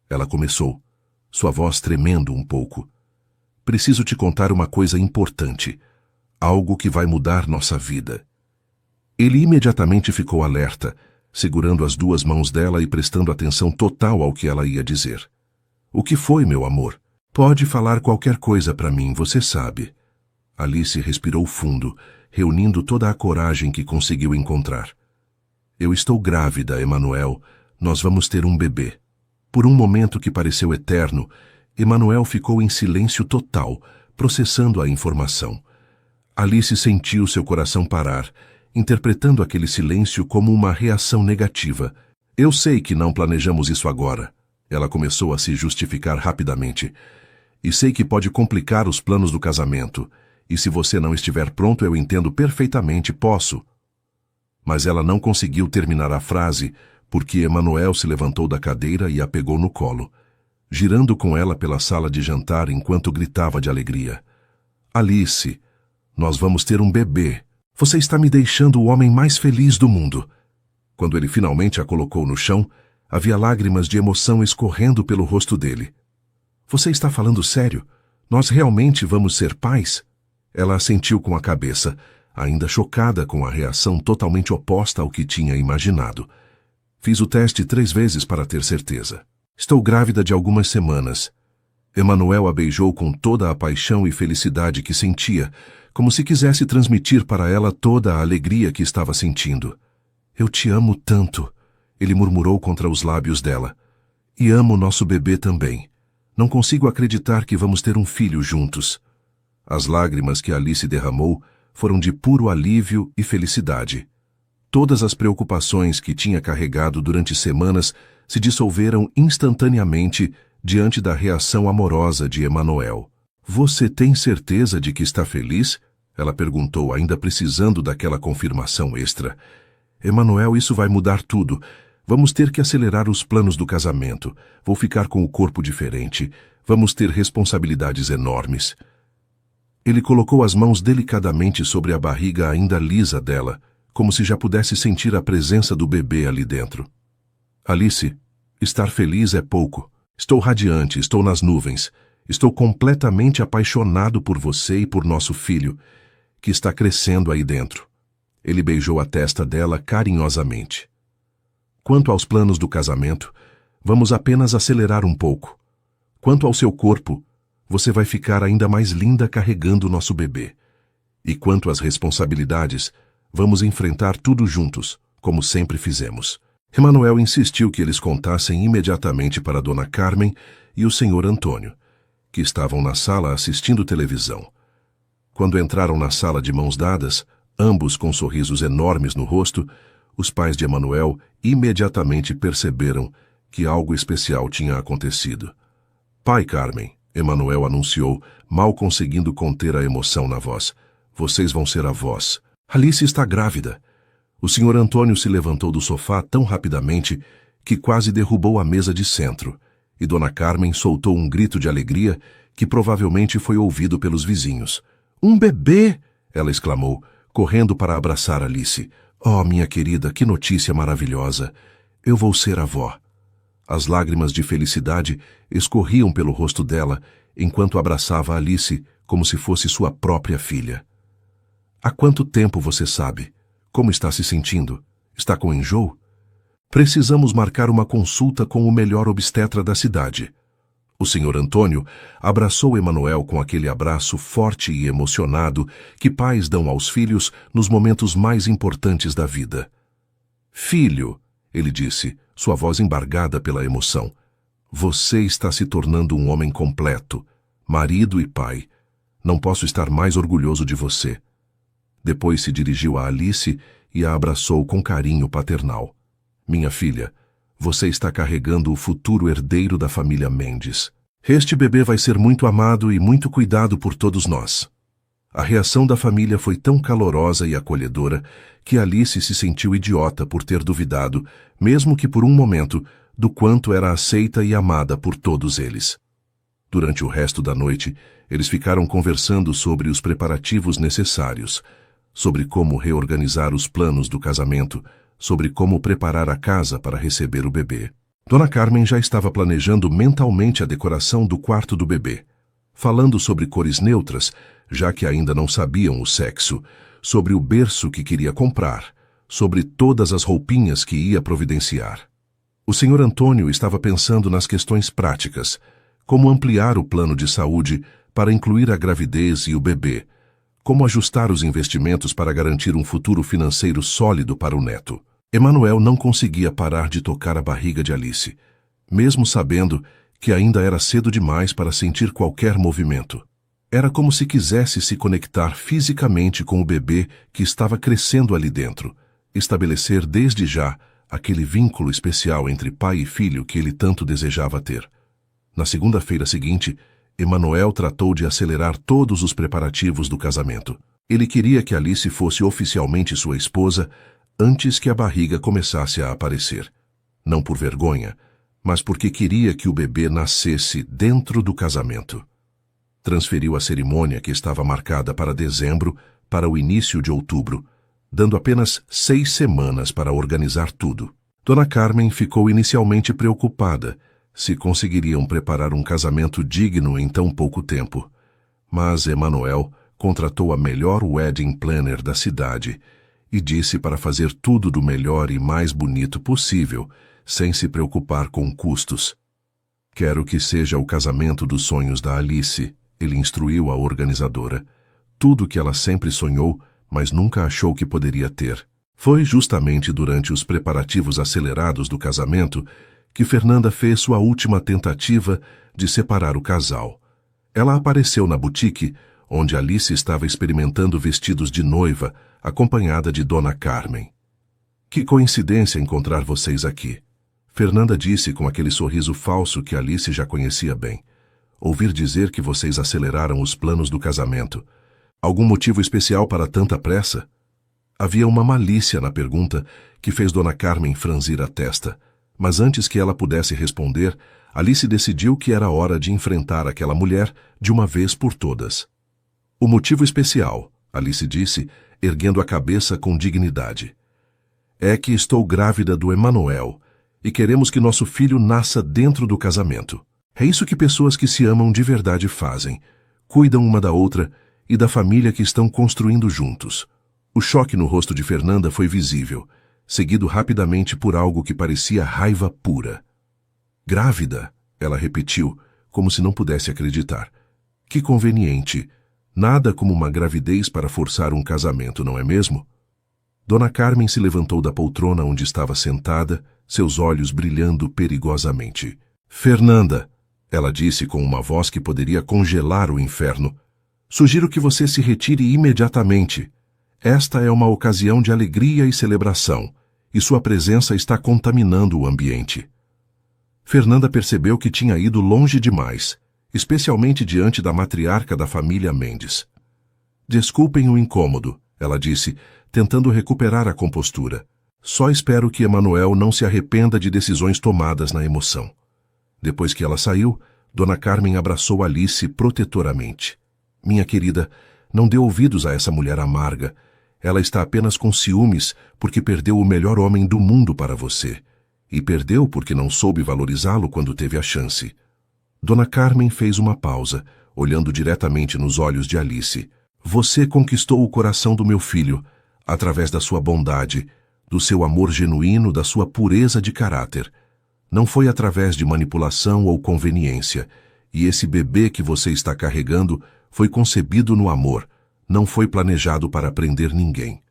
ela começou, sua voz tremendo um pouco. Preciso te contar uma coisa importante. Algo que vai mudar nossa vida. Ele imediatamente ficou alerta, segurando as 2 mãos dela e prestando atenção total ao que ela ia dizer. O que foi, meu amor? Pode falar qualquer coisa para mim, você sabe. Alice respirou fundo, reunindo toda a coragem que conseguiu encontrar. Eu estou grávida, Emanuel. Nós vamos ter um bebê. Por um momento que pareceu eterno, Emanuel ficou em silêncio total, processando a informação. Alice sentiu seu coração parar, interpretando aquele silêncio como uma reação negativa. Eu sei que não planejamos isso agora. Ela começou a se justificar rapidamente. E sei que pode complicar os planos do casamento. E se você não estiver pronto, eu entendo perfeitamente, posso. Mas ela não conseguiu terminar a frase, porque Emanuel se levantou da cadeira e a pegou no colo, girando com ela pela sala de jantar enquanto gritava de alegria. Alice, nós vamos ter um bebê. Você está me deixando o homem mais feliz do mundo. Quando ele finalmente a colocou no chão, havia lágrimas de emoção escorrendo pelo rosto dele. Você está falando sério? Nós realmente vamos ser pais? Ela assentiu com a cabeça, ainda chocada com a reação totalmente oposta ao que tinha imaginado. Fiz o teste 3 vezes para ter certeza. Estou grávida de algumas semanas. Emanuel a beijou com toda a paixão e felicidade que sentia, como se quisesse transmitir para ela toda a alegria que estava sentindo. Eu te amo tanto, ele murmurou contra os lábios dela. E amo nosso bebê também. Não consigo acreditar que vamos ter um filho juntos. As lágrimas que Alice derramou foram de puro alívio e felicidade. Todas as preocupações que tinha carregado durante semanas se dissolveram instantaneamente diante da reação amorosa de Emanuel. Você tem certeza de que está feliz? Ela perguntou, ainda precisando daquela confirmação extra. Emanuel, isso vai mudar tudo. Vamos ter que acelerar os planos do casamento. Vou ficar com o corpo diferente. Vamos ter responsabilidades enormes. Ele colocou as mãos delicadamente sobre a barriga ainda lisa dela, como se já pudesse sentir a presença do bebê ali dentro. Alice, estar feliz é pouco. Estou radiante, estou nas nuvens. Estou completamente apaixonado por você e por nosso filho, que está crescendo aí dentro. Ele beijou a testa dela carinhosamente. Quanto aos planos do casamento, vamos apenas acelerar um pouco. Quanto ao seu corpo, você vai ficar ainda mais linda carregando nosso bebê. E quanto às responsabilidades, vamos enfrentar tudo juntos, como sempre fizemos. Emanuel insistiu que eles contassem imediatamente para Dona Carmen e o Sr. Antônio, que estavam na sala assistindo televisão. Quando entraram na sala de mãos dadas, ambos com sorrisos enormes no rosto, os pais de Emanuel imediatamente perceberam que algo especial tinha acontecido. Pai Carmen, Emanuel anunciou, mal conseguindo conter a emoção na voz. Vocês vão ser avós. Alice está grávida. O Sr. Antônio se levantou do sofá tão rapidamente que quase derrubou a mesa de centro, e Dona Carmen soltou um grito de alegria que provavelmente foi ouvido pelos vizinhos. Um bebê! Ela exclamou, correndo para abraçar Alice. Oh, minha querida, que notícia maravilhosa! Eu vou ser avó. As lágrimas de felicidade escorriam pelo rosto dela enquanto abraçava Alice como se fosse sua própria filha. Há quanto tempo você sabe? Como está se sentindo? Está com enjoo? Precisamos marcar uma consulta com o melhor obstetra da cidade. O Sr. Antônio abraçou Emanuel com aquele abraço forte e emocionado que pais dão aos filhos nos momentos mais importantes da vida. Filho, ele disse, sua voz embargada pela emoção, você está se tornando um homem completo, marido e pai. Não posso estar mais orgulhoso de você. Depois se dirigiu a Alice e a abraçou com carinho paternal. Minha filha, você está carregando o futuro herdeiro da família Mendes. Este bebê vai ser muito amado e muito cuidado por todos nós. A reação da família foi tão calorosa e acolhedora que Alice se sentiu idiota por ter duvidado, mesmo que por um momento, do quanto era aceita e amada por todos eles. Durante o resto da noite, eles ficaram conversando sobre os preparativos necessários, sobre como reorganizar os planos do casamento, sobre como preparar a casa para receber o bebê. Dona Carmen já estava planejando mentalmente a decoração do quarto do bebê, falando sobre cores neutras, já que ainda não sabiam o sexo, sobre o berço que queria comprar, sobre todas as roupinhas que ia providenciar. O Sr. Antônio estava pensando nas questões práticas, como ampliar o plano de saúde para incluir a gravidez e o bebê, como ajustar os investimentos para garantir um futuro financeiro sólido para o neto. Emanuel não conseguia parar de tocar a barriga de Alice, mesmo sabendo que ainda era cedo demais para sentir qualquer movimento. Era como se quisesse se conectar fisicamente com o bebê que estava crescendo ali dentro, estabelecer desde já aquele vínculo especial entre pai e filho que ele tanto desejava ter. Na segunda-feira seguinte, Emanuel tratou de acelerar todos os preparativos do casamento. Ele queria que Alice fosse oficialmente sua esposa antes que a barriga começasse a aparecer. Não por vergonha, mas porque queria que o bebê nascesse dentro do casamento. Transferiu a cerimônia que estava marcada para dezembro para o início de outubro, dando apenas 6 semanas para organizar tudo. Dona Carmen ficou inicialmente preocupada se conseguiriam preparar um casamento digno em tão pouco tempo. Mas Emanuel contratou a melhor wedding planner da cidade e disse para fazer tudo do melhor e mais bonito possível, sem se preocupar com custos. Quero que seja o casamento dos sonhos da Alice, ele instruiu a organizadora. Tudo que ela sempre sonhou, mas nunca achou que poderia ter. Foi justamente durante os preparativos acelerados do casamento que Fernanda fez sua última tentativa de separar o casal. Ela apareceu na boutique, onde Alice estava experimentando vestidos de noiva, acompanhada de Dona Carmen. Que coincidência encontrar vocês aqui, Fernanda disse com aquele sorriso falso que Alice já conhecia bem. Ouvir dizer que vocês aceleraram os planos do casamento. Algum motivo especial para tanta pressa? Havia uma malícia na pergunta que fez Dona Carmen franzir a testa, mas antes que ela pudesse responder, Alice decidiu que era hora de enfrentar aquela mulher de uma vez por todas. O motivo especial, Alice disse, erguendo a cabeça com dignidade. É que estou grávida do Emanuel e queremos que nosso filho nasça dentro do casamento. É isso que pessoas que se amam de verdade fazem. Cuidam uma da outra e da família que estão construindo juntos. O choque no rosto de Fernanda foi visível, seguido rapidamente por algo que parecia raiva pura. Grávida, ela repetiu, como se não pudesse acreditar. Que conveniente. Nada como uma gravidez para forçar um casamento, não é mesmo? Dona Carmen se levantou da poltrona onde estava sentada, seus olhos brilhando perigosamente. Fernanda, ela disse com uma voz que poderia congelar o inferno, sugiro que você se retire imediatamente. Esta é uma ocasião de alegria e celebração, e sua presença está contaminando o ambiente. Fernanda percebeu que tinha ido longe demais, especialmente diante da matriarca da família Mendes. Desculpem o incômodo, ela disse, tentando recuperar a compostura. Só espero que Emanuel não se arrependa de decisões tomadas na emoção. Depois que ela saiu, Dona Carmen abraçou Alice protetoramente. Minha querida, não dê ouvidos a essa mulher amarga. Ela está apenas com ciúmes porque perdeu o melhor homem do mundo para você. E perdeu porque não soube valorizá-lo quando teve a chance. Dona Carmen fez uma pausa, olhando diretamente nos olhos de Alice. Você conquistou o coração do meu filho, através da sua bondade, do seu amor genuíno, da sua pureza de caráter. Não foi através de manipulação ou conveniência, e esse bebê que você está carregando foi concebido no amor, não foi planejado para prender ninguém.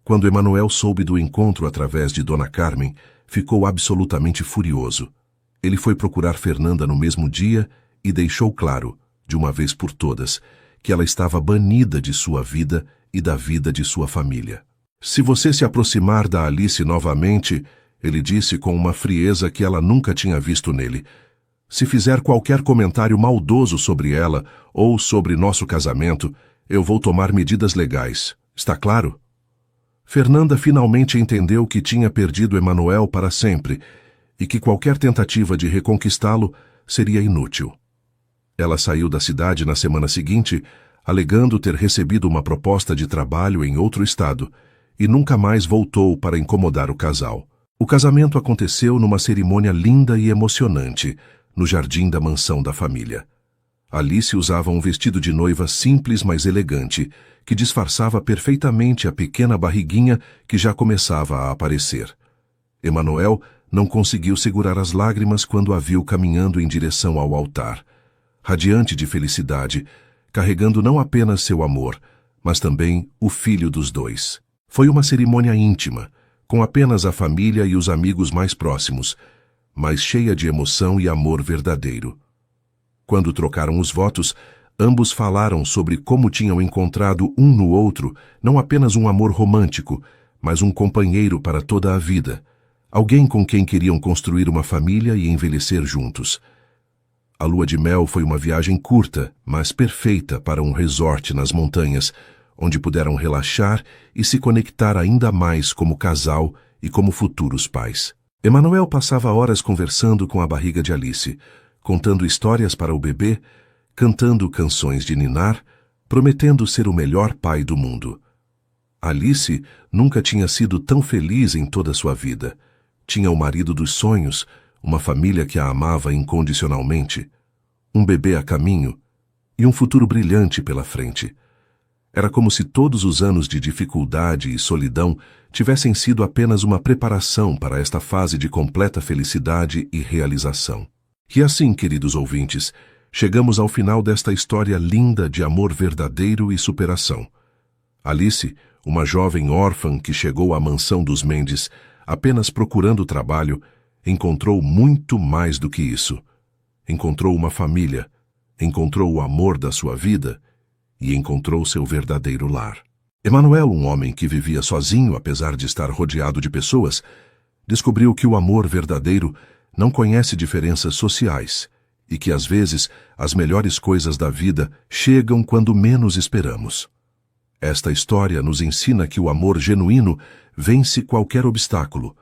Quando Emanuel soube do encontro através de Dona Carmen, ficou absolutamente furioso. Ele foi procurar Fernanda no mesmo dia e deixou claro, de uma vez por todas, que ela estava banida de sua vida e da vida de sua família. Se você se aproximar da Alice novamente, ele disse com uma frieza que ela nunca tinha visto nele, se fizer qualquer comentário maldoso sobre ela ou sobre nosso casamento, eu vou tomar medidas legais. Está claro? Fernanda finalmente entendeu que tinha perdido Emanuel para sempre e que qualquer tentativa de reconquistá-lo seria inútil. Ela saiu da cidade na semana seguinte, alegando ter recebido uma proposta de trabalho em outro estado, e nunca mais voltou para incomodar o casal. O casamento aconteceu numa cerimônia linda e emocionante, no jardim da mansão da família. Alice usava um vestido de noiva simples, mas elegante, que disfarçava perfeitamente a pequena barriguinha que já começava a aparecer. Emanuel não conseguiu segurar as lágrimas quando a viu caminhando em direção ao altar, radiante de felicidade, carregando não apenas seu amor, mas também o filho dos dois. Foi uma cerimônia íntima, com apenas a família e os amigos mais próximos, mas cheia de emoção e amor verdadeiro. Quando trocaram os votos, ambos falaram sobre como tinham encontrado um no outro não apenas um amor romântico, mas um companheiro para toda a vida, alguém com quem queriam construir uma família e envelhecer juntos. A lua de mel foi uma viagem curta, mas perfeita para um resort nas montanhas, onde puderam relaxar e se conectar ainda mais como casal e como futuros pais. Emanuel passava horas conversando com a barriga de Alice, contando histórias para o bebê, cantando canções de ninar, prometendo ser o melhor pai do mundo. Alice nunca tinha sido tão feliz em toda a sua vida. Tinha o marido dos sonhos, uma família que a amava incondicionalmente, um bebê a caminho e um futuro brilhante pela frente. Era como se todos os anos de dificuldade e solidão tivessem sido apenas uma preparação para esta fase de completa felicidade e realização. E assim, queridos ouvintes, chegamos ao final desta história linda de amor verdadeiro e superação. Alice, uma jovem órfã que chegou à mansão dos Mendes apenas procurando trabalho, encontrou muito mais do que isso. Encontrou uma família, encontrou o amor da sua vida e encontrou seu verdadeiro lar. Emanuel, um homem que vivia sozinho apesar de estar rodeado de pessoas, descobriu que o amor verdadeiro não conhece diferenças sociais e que, às vezes, as melhores coisas da vida chegam quando menos esperamos. Esta história nos ensina que o amor genuíno vence qualquer obstáculo,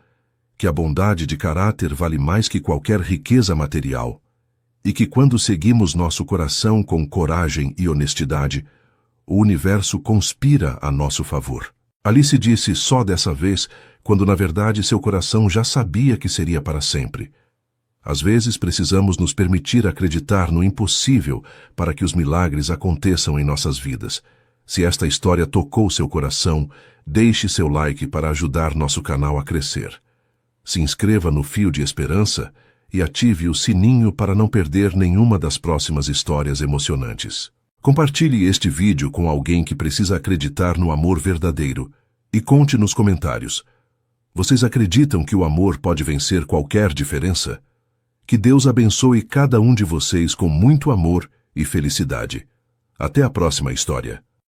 que a bondade de caráter vale mais que qualquer riqueza material, e que quando seguimos nosso coração com coragem e honestidade, o universo conspira a nosso favor. Alice disse só dessa vez, quando na verdade seu coração já sabia que seria para sempre. Às vezes precisamos nos permitir acreditar no impossível para que os milagres aconteçam em nossas vidas. Se esta história tocou seu coração, deixe seu like para ajudar nosso canal a crescer. Se inscreva no Fio de Esperança e ative o sininho para não perder nenhuma das próximas histórias emocionantes. Compartilhe este vídeo com alguém que precisa acreditar no amor verdadeiro e conte nos comentários. Vocês acreditam que o amor pode vencer qualquer diferença? Que Deus abençoe cada um de vocês com muito amor e felicidade. Até a próxima história.